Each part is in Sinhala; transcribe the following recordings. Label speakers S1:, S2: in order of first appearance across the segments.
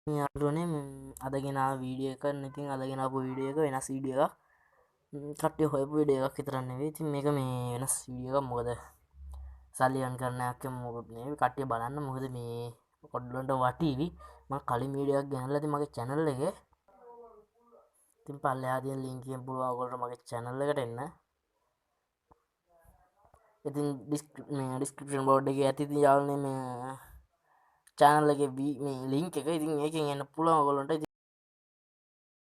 S1: යාළුවනේ අදගෙන වීඩියෝ එක ඉතින් අදගෙන ආපු වීඩියෝ එක වෙනස් වීඩියෝ එකක් කට්ටිය හොයපු වීඩියෝ එකක් විතරක් නෙවෙයි ඉතින් මේක මේ වෙනස් වීඩියෝ එකක් මොකද සල්ලි earn කරන්නයක් මොකුත් නෙවෙයි කට්ටිය බලන්න මොකද මේ ඔයගොල්ලන්ට වටීවි මම කලින් වීඩියෝ එකක් ගෙනල්ලා ඉතින් මගේ channel එකේ ඉතින් පල්ලෙහා තියෙන link එකෙන් පුළුවන් ඔයගොල්ලන්ට මගේ channel එකට එන්න ඉතින් description board එකේ ඇති ඉතින් යාළුවනේ මේ channel එකේ මේ link එක ඉතින් ඒකෙන් එන්න පුළුවන් ඔයගොල්ලන්ට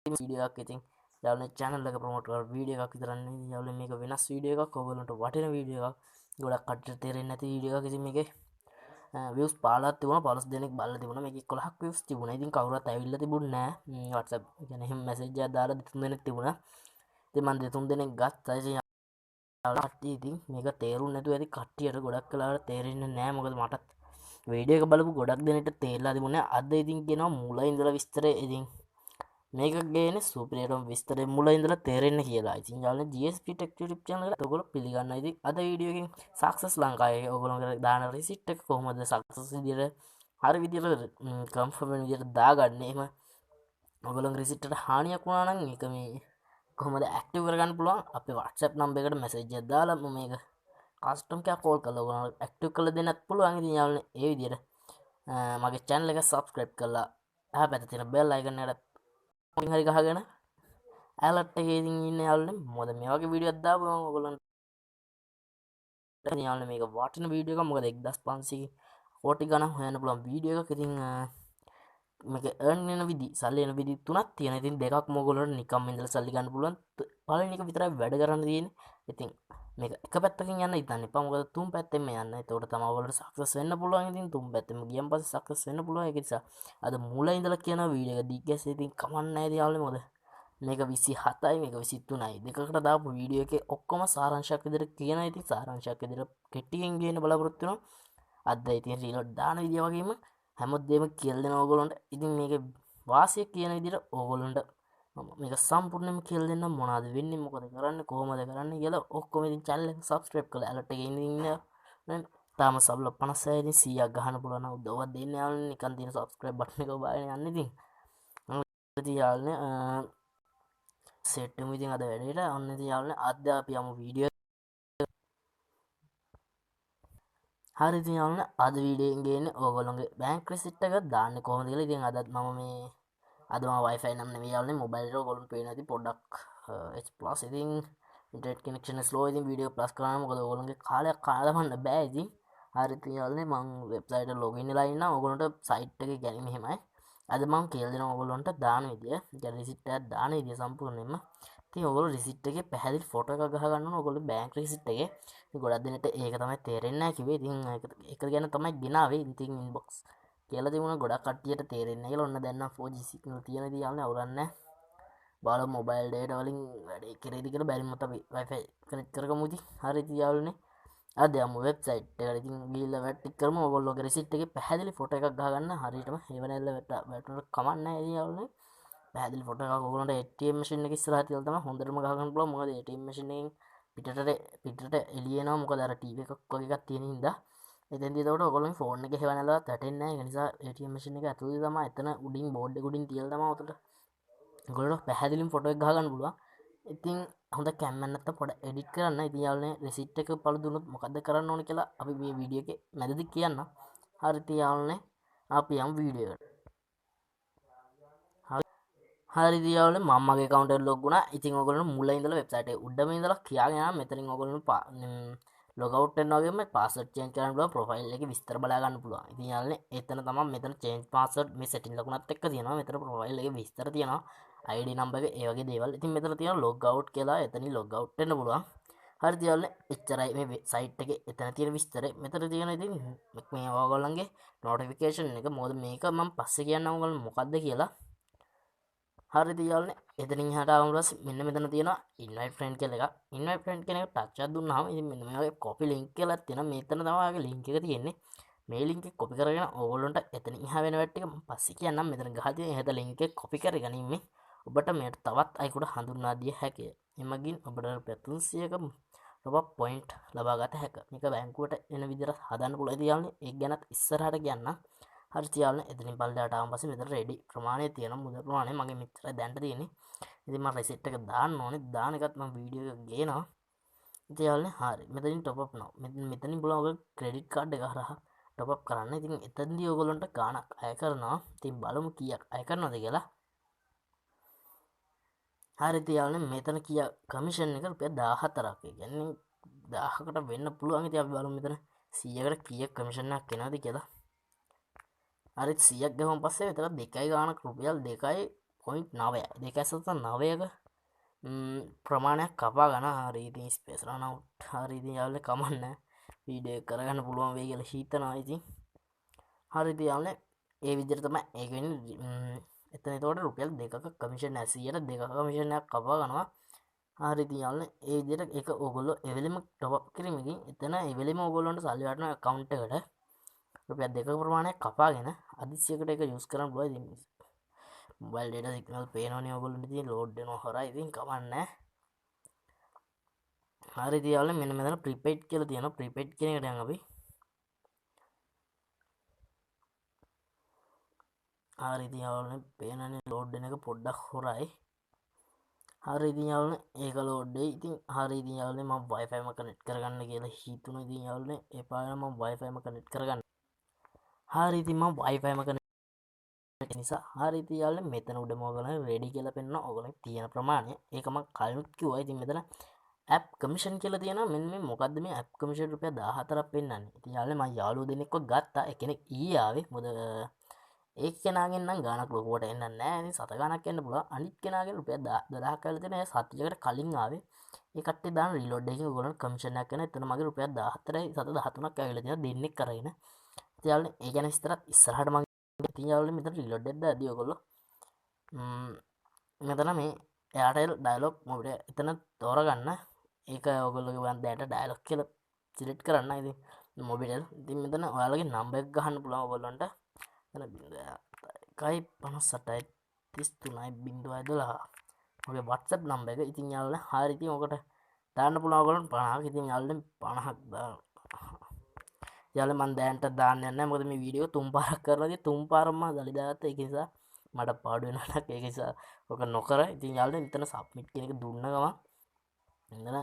S1: වීඩියෝ එකක් ඉතින් යාළුවනේ channel එක ප්‍රොමෝට් කරලා වීඩියෝ එකක් විතරක් නෙවෙයි යාළුවනේ මේක වෙනස් වීඩියෝ එකක් ඔයගොල්ලන්ට වටින වීඩියෝ එකක් ගොඩක් කට්ටියට තේරෙන්නේ නැති වීඩියෝ එකක් ඉතින් මේකේ views 15ක් තිබුණා 15 දෙනෙක් බලලා තිබුණා මේක 11ක් views තිබුණා ඉතින් කවුරුත් ඇවිල්ලා තිබුණේ නැහැ WhatsApp කියන්නේ එහෙම message එකක් දාලා දෙතුන් දෙනෙක් තිබුණා ඉතින් මම දෙතුන් දෙනෙක් ගත්තා ඉතින් කට්ටිය ඉතින් මේක තේරුම් නැතුව ඇති කට්ටියට ගොඩක් වෙලාවට තේරෙන්නේ නැහැ මොකද මටත් වීඩියෝ එක බලපු ගොඩක් දෙනෙක්ට තේරලා තිබුණේ අද ඉතින් කියනවා මුල ඉඳලා විස්තරය ඉතින් මේක ගේන සුපිරියටම විස්තරේ මුල ඉඳලා තේරෙන්න කියලා. ඉතින් යාළුවනේ GSP Tech YouTube channel එකට ඔයගොල්ලෝ පිළිගන්නවා. ඉතින් අද වීඩියෝ එකෙන් සක්සස් ලංකාවේ ඔයගොල්ලෝ දාන රිසිට් එක කොහොමද සක්සස් විදියට හරි විදියට කන්ෆර්ම් වෙන විදියට දාගන්නේ. එහෙම ඔයගොල්ලෝගේ රිසිට් එකට හානියක් වුණා නම් ඒක මේ කොහොමද ඇක්ටිව් කරගන්න පුළුවන් අපේ WhatsApp නම්බර් එකට මැසේජ් එකක් දාලා මම මේක කස්ටම් කෙනෙක් කෝල් කරලා ඔයගොල්ලෝ ඇක්ටිව් කරලා දෙන්නත් පුළුවන්. ඉතින් යාළුවනේ ඒ විදියට මගේ channel එක subscribe කරලා එහා පැත්තේ තියෙන bell icon එකට හරි ගහගෙන ඇලට් එකේ ඉතින් ඉන්න යාළුවනේ මොකද මේ වගේ වීඩියෝ එකක් දාපුවම ඔයගොල්ලන්ට යාළුවනේ මේක වටින වීඩියෝ එකක් මොකද 1500 කෝටි ගණන් හොයන්න පුළුවන් වීඩියෝ එකක් ඉතින් මේක earn වෙන විදි සල්ලි එන විදි තුනක් තියෙනවා ඉතින් දෙකක් මොගොල්ලන්ට නිකම්ම ඉඳලා සල්ලි ගන්න පුළුවන් පළවෙනි එක විතරයි වැඩ කරන්න තියෙන්නේ ඉතින් මේක එක පැත්තකින් යන්න හිතන්න එපා මොකද තුන් පැත්තෙන්ම යන්න එතකොට තමයි ඔයගොල්ලන්ට සක්සස් වෙන්න පුළුවන් ඉතින් තුන් පැත්තෙන්ම ගියන් පස්සේ සක්සස් වෙන්න පුළුවන් ඒක නිසා අද මුල ඉඳලා කියන වීඩියෝ එක දිග්ගැස් ඉතින් කමක් නැහැ ඉතින් යාළුවනේ මොකද මේක 27යි මේක 23යි දෙකකට දාපු වීඩියෝ එකේ ඔක්කොම සාරාංශයක් විදිහට කියන ඉතින් සාරාංශයක් විදිහට කෙටියෙන් ගේන්න බලාපොරොත්තු වෙනවා අද ඉතින් රීලෝඩ් දාන විදිය වගේම හැමදේම කියලා දෙනවා ඕගොල්ලන්ට ඉතින් මේක වාසිය කියන විදිහට ඕගොල්ලන්ට මේක සම්පූර්ණයෙන්ම කියලා දෙන්න මොනවද වෙන්නේ මොකද කරන්නේ කොහොමද කරන්නේ කියලා ඔක්කොම ඉතින් channel එක subscribe කරලා alert එකේ ඉන්න තාම සබ්ල 56 ඉතින් 100ක් ගහන්න පුළුවන් නම් උදව්වක් දෙන්න යාළුවනේ නිකන් තියෙන subscribe button එක ඔබාගෙන යන්න ඉතින් ඉතින් යාළුවනේ සෙට් වෙමු ඉතින් අද වැඩේට ඔන්න ඉතින් යාළුවනේ අද අපි යමු වීඩියෝ හරි ඉතින් යාළුවනේ අද වීඩියෝ එකෙන් ගේන්නේ ඕගොල්ලෝගේ බැංක් රිසිට් එක දාන්නේ කොහොමද කියලා ඉතින් අදත් මම මේ අද මම Wi-Fi නම් නෙවෙයි යාළුවනේ මොබයිල් එක ඔයගොල්ලන්ට පේනවා ඉතින් පොඩ්ඩක් H+ ඉතින් ඉන්ටර්නෙට් කනෙක්ෂන් ස්ලෝ ඉතින් වීඩියෝ ප්ලස් කරන්න මොකද ඔයගොල්ලන්ගේ කාලයක් කාලවන්න බෑ ඉතින් හරි ඉතින් යාළුවනේ මම වෙබ්සයිට් එකට ලොගින් වෙලා ඉන්නම් ඔයගොල්ලන්ට සයිට් එකේ ගැනීම මෙහෙමයි අද මම කියලා දෙනවා ඔයගොල්ලන්ට දාන විදිය يعني රිසිට් එකක් දාන විදිය සම්පූර්ණයෙන්ම ඉතින් ඔයගොල්ලෝ රිසිට් එකේ පැහැදිලි ෆොටෝ එකක් ගහ ගන්න ඕන ඔයගොල්ලෝ බැංක් රිසිට් එකේ ඉතින් ගොඩක් දෙනෙක්ට ඒක තමයි තේරෙන්නේ නැහැ කිව්වේ ඉතින් ඒක ගැන තමයි ගෙනාවේ ඉතින් ඉන්බොක්ස් කියලා තිබුණා ගොඩක් කට්ටියට තේරෙන්නේ නැහැ කියලා ඔන්න දැන් නම් 4G සිග්නල් තියෙන ඉතින් යාළුවනේ අවුලක් නැහැ බලමු මොබයිල් ඩේටා වලින් වැඩේ කෙරෙයිද කියලා බැරි මොකද අපි Wi-Fi කනෙක්ට් කරගමු ඉතින් හරි ඉතින් යාළුවනේ අද යමු වෙබ්සයිට් එකට ඉතින් ගිහිල්ලා වැට් ටික් කරමු ඔයගොල්ලෝගේ රිසිට් එකේ පැහැදිලි ෆොටෝ එකක් ගහ ගන්න හරියටම හේවණැල්ල වැටුනට කමක් නැහැ ඉතින් යාළුවනේ පැහැදිලි ෆොටෝ එකක් ඔයගොල්ලන්ට ATM මැෂින් එක ඉස්සරහා තියලා තමයි හොඳටම ගහ ගන්න පුළුවන් මොකද ATM මැෂින් එකෙන් පිටට එළිය එනවා මොකද අර ටීවී එකක් වගේ එකක් තියෙන හින්දා එතෙන්දී එතකොට ඔයගොල්ලෝගේ ෆෝන් එකේ හේවණැල්ලවත් වැටෙන්නේ නැහැ ඒ නිසා ATM මැෂින් එක ඇතුලේ තමයි එතන උඩින් බෝඩ් එක උඩින් තියලා තමයි උතට ඔයගොල්ලෝ පැහැදිලිම ෆොටෝ එක ගහ ගන්න පුළුවන් ඉතින් හොඳ කැම් එකක් නැත්නම් පොඩ එඩිට් කරන්න ඉතින් යාළුවනේ රිසිට් එක පළ දුන්නොත් මොකද්ද කරන්න ඕනේ කියලා අපි මේ වීඩියෝ එකේ මැදදී කියන්න හරි ඉතින් යාළුවනේ අපි යමු වීඩියෝ එකට හරි ඉතින් යාළුවනේ මම මගේ account එකට log වුණා ඉතින් ඔයගොල්ලෝ මුල ඉඳලා වෙබ්සයිට් එකේ උඩම ඉඳලා කියාගෙන යනවා මෙතනින් ඔයගොල්ලෝ log out වෙනවා වගේම password change කරන්න පුළුවන් profile එකේ විස්තර බලා ගන්න පුළුවන් ඉතින් යාළුවනේ එතන තමයි මෙතන change password මේ setting ලකුණත් එක්ක තියෙනවා මෙතන profile එකේ විස්තර තියෙනවා ID number එක ඒ වගේ දේවල් ඉතින් මෙතන තියෙනවා log out කියලා එතනින් log out වෙන්න පුළුවන් හරි ඉතින් යාළුවනේ එච්චරයි මේ site එකේ එතන තියෙන විස්තරය මෙතන තියෙන ඉතින් මේ ඔයගොල්ලන්ගේ notification එක මොකද මේක මම පස්සේ කියන්නම් ඔයගොල්ලෝ මොකද්ද කියලා හරි ඉතින් යාළුවනේ එතනින් එහාට ආවම පස්සේ මෙන්න මෙතන තියෙනවා invite friend කියලා එකක් invite friend කියන එක ටච් එකක් දුන්නාම ඉතින් මෙන්න මේ වගේ copy link කියලා තියෙනවා මෙතන තමයි ඔයගේ link එක තියෙන්නේ මේ link එක copy කරගෙන ඕගොල්ලන්ට එතනින් එහා වෙන වැට් එක මම පස්සේ කියන්නම් මෙතන ගහලා තියෙන එහෙත link එක copy කරගෙන ඉන්නේ ඔබට මේකට තවත් අයෙකුට හඳුන්වා දිය හැකිය එමගින් ඔබට රුපියල් 300ක top point ලබා ගත හැක මේක බැංකුවට එන විදිහට හදන්න පුළුවන් ඉතින් යාළුවනේ ඒක ගැනත් ඉස්සරහට කියන්නම් හරි තියාගෙන එතනින් පල්ලෙහාට ආවන් පස්සේ මෙතන රෙඩි ප්‍රමාණය තියෙනවා මුදල් ප්‍රමාණය මගේ මෙච්චරයි දැන්ට තියෙන්නේ. ඉතින් මම රෙසිට් එක දාන්න ඕනේ. දාන එකත් මම වීඩියෝ එක ගේනවා. ඉතින් යාළුවනේ හරි මෙතනින් টොප් අප් නවා. මෙතනින් බලන්න ඔයගොල්ලෝ ක්‍රෙඩිට් කාඩ් එක හරහා টොප් අප් කරන්න. ඉතින් එතනදී ඔයගොල්ලන්ට ගාණක් අය කරනවා. ඉතින් බලමු කීයක් අය කරනවද කියලා. හරි ඉතින් යාළුවනේ මෙතන කීයක් කමිෂන් එක රුපියල් 14ක්. ඒ කියන්නේ 1000කට වෙන්න පුළුවන්. ඉතින් අපි බලමු මෙතන 100කට කීයක් කමිෂන් එකක් එනවද කියලා. හරි 100ක් ගහුවන් පස්සේ විතර 2යි ගාණක් රුපියල් 2.9යි 2.9ක ප්‍රමාණයක් කපා ගන්න. හරි ඉතින් ස්පේස් රන් අවුට්. හරි ඉතින් යාළුවනේ කමන්නේ වීඩියෝ එක කරගන්න පුළුවන් වෙයි කියලා හිතනවා. ඉතින් හරි ඉතින් යාළුවනේ ඒ විදිහට තමයි ඒක වෙන්නේ. එතන එතකොට රුපියල් 2ක කමිෂන් එක 100ට 2ක කමිෂන් එකක් කපා ගන්නවා. හරි ඉතින් යාළුවනේ ඒ විදිහට ඒක ඕගොල්ලෝ එවෙලෙම টොප් අප් කිරීමකින් එතන එවෙලෙම ඕගොල්ලන්ට සල්ලි වටන account එකට රුපියල් 2ක ප්‍රමාණයක් කපාගෙන අදිසියකට ඒක යූස් කරන්න පුළුවන්. ඉතින් මොබයිල් ඩේටා සිග්නල් පේනවනේ ඔයගොල්ලන්ට. ඉතින් ලෝඩ් වෙනවා හොරයි. ඉතින් කමන්නේ. හරි ඉතින් යාළුවනේ මෙන්න මෙතන ප්‍රීපේඩ් කියලා තියෙනවා. ප්‍රීපේඩ් කියන එකට යන් අපි. හරි ඉතින් යාළුවනේ පේනනේ ලෝඩ් වෙන එක පොඩ්ඩක් හොරයි. හරි ඉතින් යාළුවනේ ඒක ලෝඩ් වෙයි. ඉතින් හරි ඉතින් යාළුවනේ මම Wi-Fi එක කනෙක්ට් කරගන්න කියලා හිතුණා. ඉතින් යාළුවනේ ඒ පාරම මම Wi-Fi එක කනෙක්ට් කරගන්න. හරි ඉතින් මම Wi-Fi එක කනෙක්ට් නිසා හරි ඉතින් යාළුවනේ මෙතන උඩම ඔයගොල්ලෝ රෙඩි කියලා පෙන්නනවා. ඔයගොල්ලෝ තියෙන ප්‍රමාණය. ඒක මම කලිනුත් කිව්වා. ඉතින් මෙතන ඇප් කමිෂන් කියලා තියෙනවා. මෙන්න මේ මොකද්ද මේ ඇප් කමිෂන් රුපියල් 14ක් පෙන්නන්නේ. ඉතින් යාළුවනේ මම යාළුවෝ දෙනෙක්ව ගත්තා. එක්කෙනෙක් ඊයේ ආවේ. මොකද ඒ කෙනාගෙන් නම් ගාණක් ලොකුවට එන්නේ නැහැ. ඉතින් 7 ගාණක් එන්න පුළුවන්. අනිත් කෙනාගෙන් රුපියල් 12ක් කියලා තියෙනවා. එයා සතියකට කලින් ආවේ. ඒ කට්ටිය දාන රීලෝඩ් එකකින් ඔයගොල්ලන්ට කමිෂන් එකක් එනවා. එතන මගේ රුපියල් 14යි 13ක් ඇවිල්ලා තියෙනවා දෙන්නෙක් කරගෙන. ඉතින් යාළුවනේ ඒ ගැන විස්තරත් ඉස්සරහට මම ඉතින් යාළුවනේ මෙතන රීලෝඩ් එක දාදී ඔයගොල්ලෝ මෙතන මේ එයාටෙල් ඩයලොග් මොබිට එතන තෝරගන්න. ඒක ඔයගොල්ලෝගේ වන් දැනට ඩයලොග් කියලා සිලෙක්ට් කරන්න. ඉතින් මොබිටෙල් ඉතින් මෙතන ඔයාලගේ නම්බර් එක ගහන්න පුළුවන් ඔයගොල්ලන්ට. එතන 0.58යි 33.12 මගේ WhatsApp නම්බර් එක. ඉතින් යාළුවනේ හරි ඉතින් ඔකට දාන්න පුළුවන් ඔයගොල්ලන්ට 50ක්. ඉතින් යාළුවනේ 50ක් දාන්න. යාළුවනේ මම දැනට දාන්න යන්නේ නැහැ. මොකද මේ වීඩියෝ 3 පාරක් කරලා ඉතින් 3 පාරම දලි දාගත්තා. ඒක නිසා මට පාඩු වෙනවා. ඒක නිසා ඔක නොකර ඉතින් යාළුවනේ මෙතන සබ්මිට් කියන එක දුන්න ගමන් මෙතන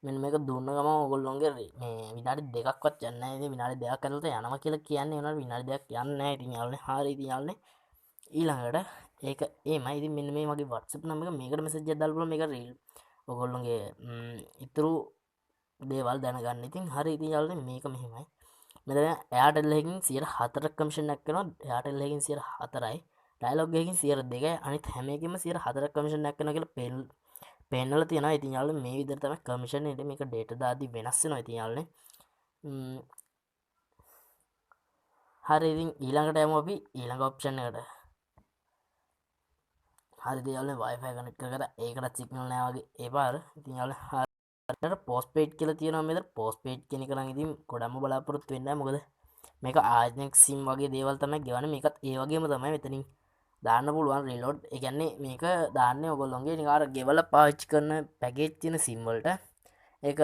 S1: මෙන්න මේක දුන්න ගමන් ඔයගොල්ලෝගේ මේ විනාඩි 2ක්වත් යන්නේ නැහැ. ඉතින් විනාඩි 2ක් ඇතුළත යනවා කියලා කියන්නේ උනාට විනාඩි 2ක් යන්නේ නැහැ. ඉතින් යාළුවනේ හරි ඉතින් යාළුවනේ ඊළඟට ඒක එමය. ඉතින් මෙන්න මේ මගේ WhatsApp නම්බර එක මේකට මෙසේජ් එකක් දාලා බලන්න. මේක රීල් ඔයගොල්ලෝගේ ඉතුරු දේවල් දැනගන්න. ඉතින් හරි ඉතින් යාළුවනේ මේක මෙහෙමයි. මෙතන එයාටෙල් එකකින් 104ක් කමිෂන් එකක් කරනවා. එයාටෙල් එකකින් 104යි. ඩයලොග් එකකින් 102යි. අනිත් හැම එකකින්ම 104ක් කමිෂන් එකක් කරනවා කියලා පෙන්නලා තියෙනවා. ඉතින් යාළුවනේ මේ විදිහට තමයි කමිෂන් එක මේක ඩේටා දාද්දි වෙනස් වෙනවා. ඉතින් යාළුවනේ හරි ඉතින් ඊළඟට යමු අපි ඊළඟ ඔප්ෂන් එකට. හරි ඉතින් යාළුවනේ Wi-Fi කනෙක්ට් කරගත්තා. ඒකට සිග්නල් නැහැ වගේ ඒ පාර. ඉතින් යාළුවනේ හරියට පෝස්ට්පේඩ් කියලා තියෙනවා. මෙතන පෝස්ට්පේඩ් කියන එක නම් ඉතින් ගොඩක්ම බලාපොරොත්තු වෙන්නේ නැහැ. මොකද මේක ආයතනික සිම් වගේ දේවල් තමයි ගෙවන්නේ. මේකත් ඒ වගේම තමයි මෙතනින් දාන්න පුළුවන් රීලෝඩ්. ඒ කියන්නේ මේක දාන්නේ ඔයගොල්ලෝගේ නිකන් අර ගෙවලා පාවිච්චි කරන පැකේජ් තියෙන සිම් වලට. ඒක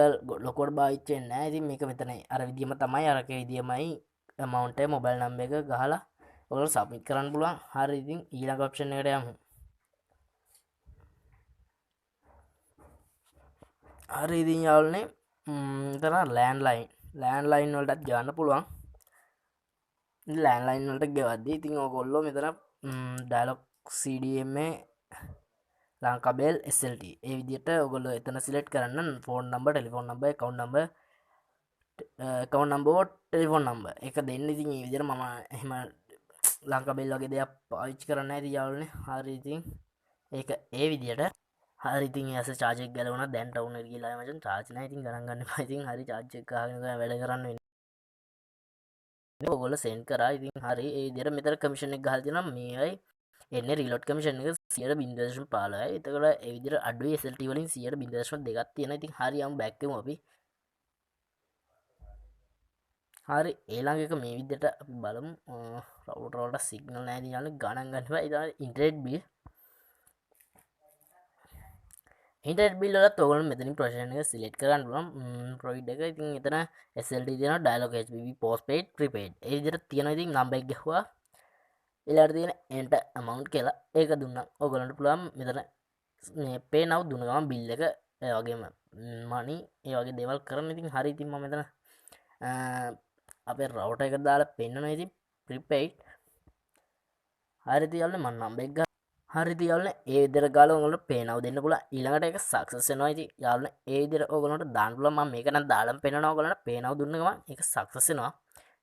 S1: ලොකුවට පාවිච්චි වෙන්නේ නැහැ. ඉතින් මේක මෙතන අර විදියම තමයි අරකේ විදියමයි amount එක මොබයිල් නම්බර් එක ගහලා ඔයගොල්ලෝ සබ්මිට් කරන්න පුළුවන්. හරි ඉතින් ඊළඟ ඔප්ෂන් එකට යමු. හරි ඉතින් යාළුවනේ මෙතන ලෑන්ඩ්ලයින් වලටත් ගන්න පුළුවන්. ලෑන්ඩ්ලයින් වලට ගෙවද්දී ඉතින් ඔයගොල්ලෝ මෙතන ඩයලොග් CDMA ලංකාබෙල් SLT ඒ විදිහට ඔයගොල්ලෝ එතන සිලෙක්ට් කරන්න. Phone number, telephone number, account number, telephone number එක දෙන්න. ඉතින් මේ විදිහට මම එහෙම ලංකාබෙල් වගේ දෙයක් පාවිච්චි කරන්නේ නැහැ. ඉතින් යාළුවනේ හරි ඉතින් ඒක ඒ විදිහට හරි ඉතින් ඇස චාර්ජ් එක ගැලවුණා. දැන් ටවුන් එකට ගිහලා මචං චාර්ජ් නැහැ. ඉතින් ගණන් ගන්න එපා. ඉතින් හරි චාර්ජ් එක ගහගෙන තමයි වැඩ කරන්න වෙන්නේ. ඔයගොල්ලෝ සෙන්ඩ් කරා. ඉතින් හරි ඒ විදිහට මෙතන කමිෂන් එක ගහලා තියෙනවා. මේයි එන්නේ රීලෝඩ් කමිෂන් එක 0.15යි. එතකොට ඒ විදිහට අඩුයි SLT වලින් 0.2ක් තියෙනවා. ඉතින් හරි යමු බෑක් වෙමු අපි. හරි ඊළඟ එක මේ විදිහට අපි බලමු. රවුටර් වලට සිග්නල් නැහැ. ඉතින් යාළුවනේ ගණන් ගන්න එපා. ඊට ඉන්ටර්නෙට් බිල් වලත් ඔයගොල්ලෝ මෙතනින් ප්‍රොෆෙෂන් එක සිලෙක්ට් කරගන්න පුළුවන්. ප්‍රොවයිඩ් එක ඉතින් එතන SLT තියෙනවා, ඩයලොග් HBB, postpaid, prepaid. ඒ විදිහට තියෙනවා. ඉතින් නම්බර් එක ගහුවා ඊළඟට තියෙන enter amount කියලා ඒක දුන්නා ඔයගොල්ලන්ට පුළුවන් මෙතන මේ pay now දුන්න ගමන් bill එක ඒ වගේම money ඒ වගේ දේවල් කරන්න. ඉතින් හරි ඉතින් මම මෙතන අපේ router එක දාලා පෙන්නනවා ඉතින් prepaid හරි තියන්න මම number එක හරි තියන්න ඒ විදිහට ගාලා ඔයගොල්ලන්ට pay now දෙන්න පුළුවන්. ඊළඟට ඒක success වෙනවා. ඉතින් යාළුවනේ ඒ විදිහට ඔයගොල්ලන්ට දාන්න පුළුවන්. මම මේක නම් දාලා පෙන්නනවා ඔයගොල්ලන්ට pay now දුන්න ගමන් ඒක success වෙනවා.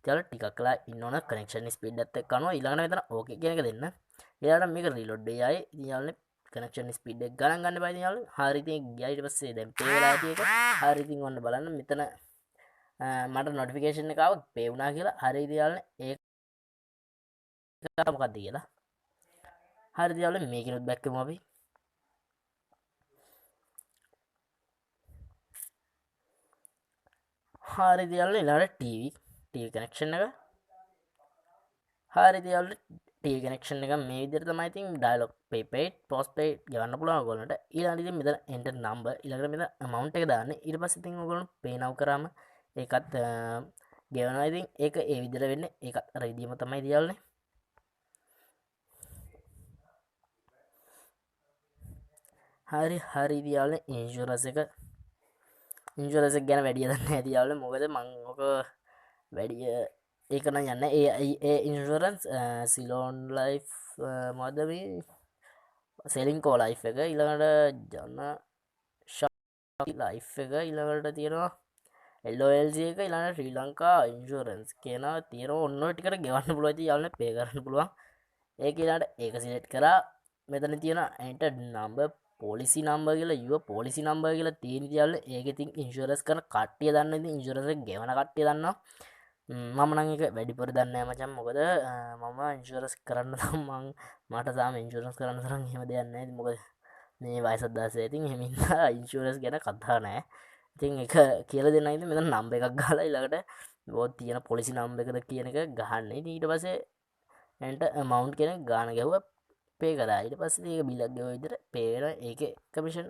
S1: ඊළඟ ටිකක් කළා ඉන්න ඕන connection speed එකත් එක්ක අනුව ඊළඟට මෙතන okay කියන එක දෙන්න. ඊළඟට මේක reload වෙයි ආයේ. ඉතින් යාළුවනේ connection speed එක ගණන් ගන්න බෑ ඉතින් යාළුවනේ. හරි ඉතින් ගියා ඊට පස්සේ දැන් pay වෙලා ඇති එක. හරි ඉතින් ඔන්න බලන්න මෙතන මට notification එක ආවා pay වුණා කියලා. හරි ඉතින් යාළුවනේ ඒක මොකක්ද කියලා. හරි ඉතින් යාළුවනේ මේකිනුත් back කරමු අපි. හරි ඉතින් යාළුවනේ ඊළඟට TV connection එක හරි ඉතින් යාළුවනේ TV connection එක මේ විදිහට තමයි ඉතින් dialog prepaid postpaid ගන්න පුළුවන් ඔයගොල්ලන්ට. ඊළඟට ඉතින් මෙතන enter number ඊළඟට මෙතන amount එක දාන්න. ඊට පස්සේ ඉතින් ඔයගොල්ලෝ pay now කරාම ඒකත් ගෙවනවා. ඉතින් ඒක ඒ විදිහට වෙන්නේ. ඒකත් අර විදිහම තමයි ඉතින් යාළුවනේ. හරි ඉතින් යාළුවනේ insurance එක ගැන වැඩිය දන්නේ නැහැ ඉතින් යාළුවනේ. මොකද මම ඔක වැඩිය ඒක නම් යන්නේ ඒ ඉන්ෂුරන්ස් සිලෝන් ලයිෆ් මොකද්ද මේ සෙලින් කෝ ලයිෆ් එක ඊළඟට ජන ලයිෆ් එක ඊළඟට තියෙනවා LOLC එක ඊළඟට ශ්‍රී ලංකා ඉන්ෂුරන්ස් කියන තියෙනවා. ඔන්න ඔය ටිකට ගෙවන්න පුළුවන්. ඉතින් යාළුවනේ පේ කරන්න පුළුවන්. ඒක ඊළඟට ඒක සිලෙක්ට් කරා මෙතන තියෙන enter number policy number කියලා your policy number කියලා තියෙන ඉතින් යාළුවනේ. ඒක ඉතින් ඉන්ෂුරන්ස් කරන කට්ටිය දන්න ඉතින් ඉන්ෂුරන්ස් එක ගෙවන කට්ටිය දන්නවා. මම නම් ඒක වැඩිපුර දන්නේ නැහැ මචං. මොකද මම ඉන්ෂුරන්ස් කරන්න මං මට තාම ඉන්ෂුරන්ස් කරන්න තරම් එහෙම දෙයක් නැහැ. මොකද මේ වයසත් 16 ඉතින් එහෙම ඉඳලා ඉන්ෂුරන්ස් ගැන කතා නැහැ. ඉතින් ඒක කියලා දෙන්න ඉතින් මෙතන නම්බර් එකක් ගහලා ඊළඟට ඔය තියෙන පොලිසි නම්බර් එකද කියන එක ගහන්න. ඉතින් ඊට පස්සේ එන්ටර් amount කියන එක ගාන ගැහුවා පේ කරා. ඊට පස්සේ ඒක බිලක් ගෙවුවා විදිහට පේ වෙනවා. ඒකේ කමිෂන්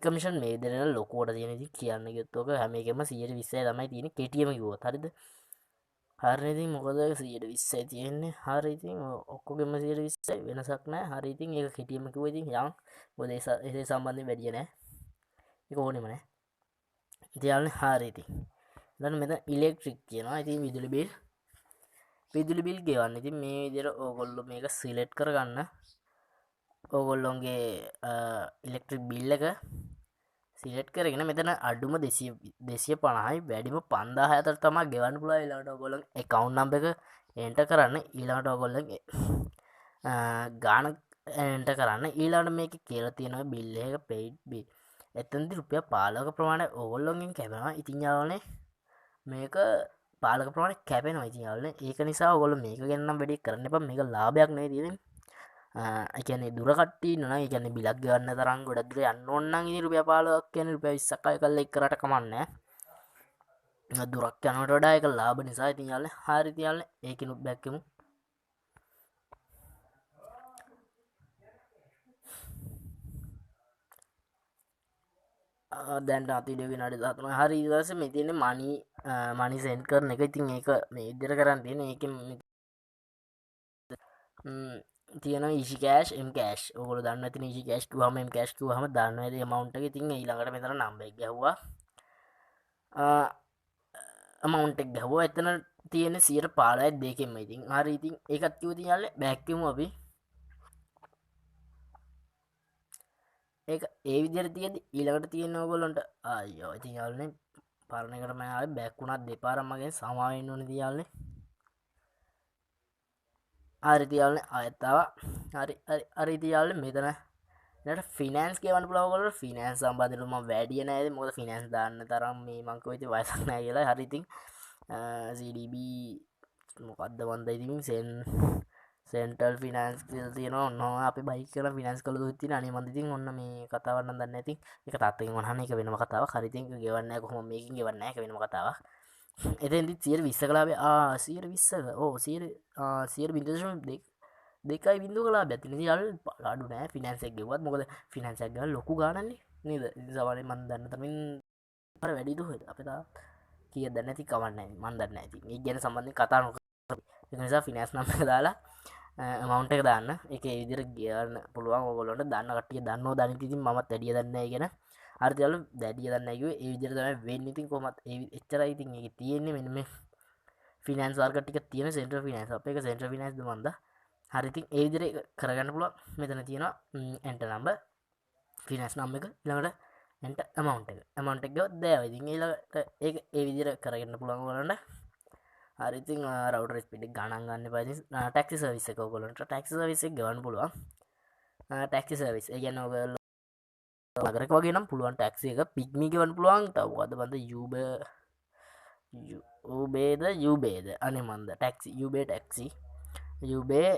S1: කමිෂන් මේ විදිහට ලොකුවට තියෙන ඉතින් කියන්න ගියොත් ඔක හැම එකෙම 120යි තමයි තියෙන්නේ KTM කිව්වොත්. හරිද? හරි ඉතින් මොකද 120යි තියෙන්නේ. හරි ඉතින් ඔක්කොගෙම 120යි වෙනසක් නැහැ. හරි ඉතින් ඒක KTM කිව්වා ඉතින් යන් මොකද ඒ සම්බන්ධයෙන් වැඩිය නැහැ. ඒක ඕනෙම නැහැ. ඉතින් යාළුවනේ හරි ඉතින්. දැන් මෙතන ඉලෙක්ට්‍රික් කියනවා. ඉතින් විදුලි බිල් ගෙවන්න. ඉතින් මේ විදිහට ඕගොල්ලෝ මේක සිලෙක්ට් කරගන්න. ඕගොල්ලොන්ගේ ඉලෙක්ට්‍රික් බිල් එක සිලෙක්ට් කරගෙන මෙතන අඩුම 250යි වැඩිම 5000 අතර තමයි ගෙවන්න පුළුවන්. ඊළඟට ඔයගොල්ලෝගේ account number එක එන්ටර් කරන්න. ඊළඟට ඔයගොල්ලෝගේ ගාණ එන්ටර් කරන්න. ඊළඟට මේකේ කියලා තියෙනවා බිල් එක paid bill. එතනදී රුපියල් 15ක ප්‍රමාණය ඕගොල්ලෝගෙන් කැපෙනවා. ඉතින් යාළුවනේ මේක 15ක ප්‍රමාණය කැපෙනවා. ඉතින් යාළුවනේ ඒක නිසා ඔයගොල්ලෝ මේක ගැන නම් වැඩි කරන්න එපා. මේක ලාභයක් නෙවෙයි තියෙන්නේ. ඒ කියන්නේ දුර කට්ටිය ඉන්නවා නම් ඒ කියන්නේ බිලක් ගෙවන්න තරම් ගොඩක් දුර යන්න ඕන නම් ඉතින් රුපියල් 15ක් කියන්නේ රුපියල් 20ක් අය කරලා එක් කරාට කමන්නේ නැහැ. දුරක් යනවට වඩා ඒක ලාභ නිසා. ඉතින් යාළුවනේ හරි ඉතින් යාළුවනේ ඒකිනුත් බැක්කමු. දැන් තාත් වීඩියෝ විනාඩි 13යි. හරි ඊට පස්සේ මේ තියෙන්නේ මනි සෙන්ඩ් කරන එක. ඉතින් ඒක මේ විදිහට කරන් තියෙන්නේ. ඒකෙන් තියෙනවා easy cash m cash. ඔයගොල්ලෝ දන්න නැතින easy cash කිව්වම m cash කිව්වම දන්න ඇති amount එක. ඉතින් ඊළඟට මෙතන number එක ගැහුවා. amount එක ගැහුවා. එතන තියෙන්නේ 115යි දෙකෙන්ම. ඉතින් හරි ඉතින් ඒකත් කිව්ව ඉතින් යාළුවනේ බෑක් කියමු අපි. ඒක ඒ විදිහට තියෙද්දි ඊළඟට තියෙන ඕගොල්ලන්ට අයියෝ ඉතින් යාළුවනේ පරණ එකට මම ආවේ බෑක් වුණා දෙපාරක් මගෙන් සමා වෙන්න ඕනේ ඉතින් යාළුවනේ. හරි ඉතින් යාළුවනේ ආයෙත් ආවා. හරි ඉතින් යාළුවනේ මෙතන ඊට ෆිනෑන්ස් කියවන්න පුළුවන් ඔයගොල්ලෝ. ෆිනෑන්ස් සම්බන්ධව මම වැඩිය නෑ. මොකද ෆිනෑන්ස් දාන්න තරම් මේ මං කිව්වා ඉතින් වයසක් නෑ කියලා. හරි ඉතින් CDB මොකද්ද මන්ද ඉතින් සෙන්ටල් ෆිනන්ස් තියෙනවා. ඔන්න අපි බයික් කරලා ෆිනන්ස් කළා දුත් තියෙන. අනේ මන්ද ඉතින් ඔන්න මේ කතාවක් නම් දන්නේ නැති. ඒක තාත්තගෙන් වහන්න ඒක වෙනම කතාවක්. හරි ඉතින් ඒක ගෙවන්නේ නැහැ. කොහොම මේකෙන් ගෙවන්නේ නැහැ. ඒක වෙනම කතාවක්. එතෙන්දි 120ක ලාභය 120ක ඕ 100.2 දෙකයි බිඳුවක ලාභයක් තියෙනවා. ඉතින් යාළුවෝ අඩු නෑ ෆිනන්ස් එක ගෙවුවත්. මොකද ෆිනන්ස් එක ගාන ලොකු ගානක්නේ නේද? ඉතින් සමහරවිට මන් දන්න තරමින් අර වැඩිද හොයද අපේ තාත්තා කීයද දන්නේ නැති කවන්නේ නැහැ. මන් දන්නේ නැහැ. ඉතින් ඒ ගැන සම්බන්ධයෙන් කතා නොකර ඒක නිසා ෆිනෑන්ස් නම්බර් එක දාලා amount එක දාන්න. ඒකේ ඒ විදිහට ගියන්න පුළුවන් ඕගොල්ලන්ට. දන්න කට්ටිය දන්නෝ දනිත් ඉතින් මමත් වැඩිය දන්නේ නැහැ කියන. හරිද යාළුවෝ? වැඩිය දන්නේ නැහැ කිව්වේ ඒ විදිහට තමයි වෙන්නේ. ඉතින් කොහොමත් ඒ එච්චරයි ඉතින් ඒකේ තියෙන්නේ මෙන්න මේ ෆිනෑන්ස් වර්ග ටික තියෙන සෙන්ට්‍රල් ෆිනෑන්ස්. අපේ එක සෙන්ට්‍රල් ෆිනෑන්ස් ද මන්ද. හරි ඉතින් ඒ විදිහට කරගන්න පුළුවන්. මෙතන තියෙනවා enter number ෆිනෑන්ස් නම් එක ඊළඟට enter amount එක. amount එක ගියොත් දැව. ඉතින් ඊළඟට ඒක ඒ විදිහට කරගන්න පුළුවන් ඔයගොල්ලන්ට. හරි ඉතින් රවුටර් ස්පීඩ් එක ගණන් ගන්න එපා. ඉතින් ටැක්සි සර්විස් එක ඔයගොල්ලන්ට ටැක්සි සර්විස් එක ගවන්න පුළුවන්. ටැක්සි සර්විස් ඒ කියන්නේ ඔයගොල්ලෝ නගරක වගේ නම් පුළුවන් ටැක්සි එක පිග්මි ගෙවන්න පුළුවන්. තව මොකද්ද බන්ද යුබේද අනේ මන්ද ටැක්සි යුබේ ටැක්සි යුබේ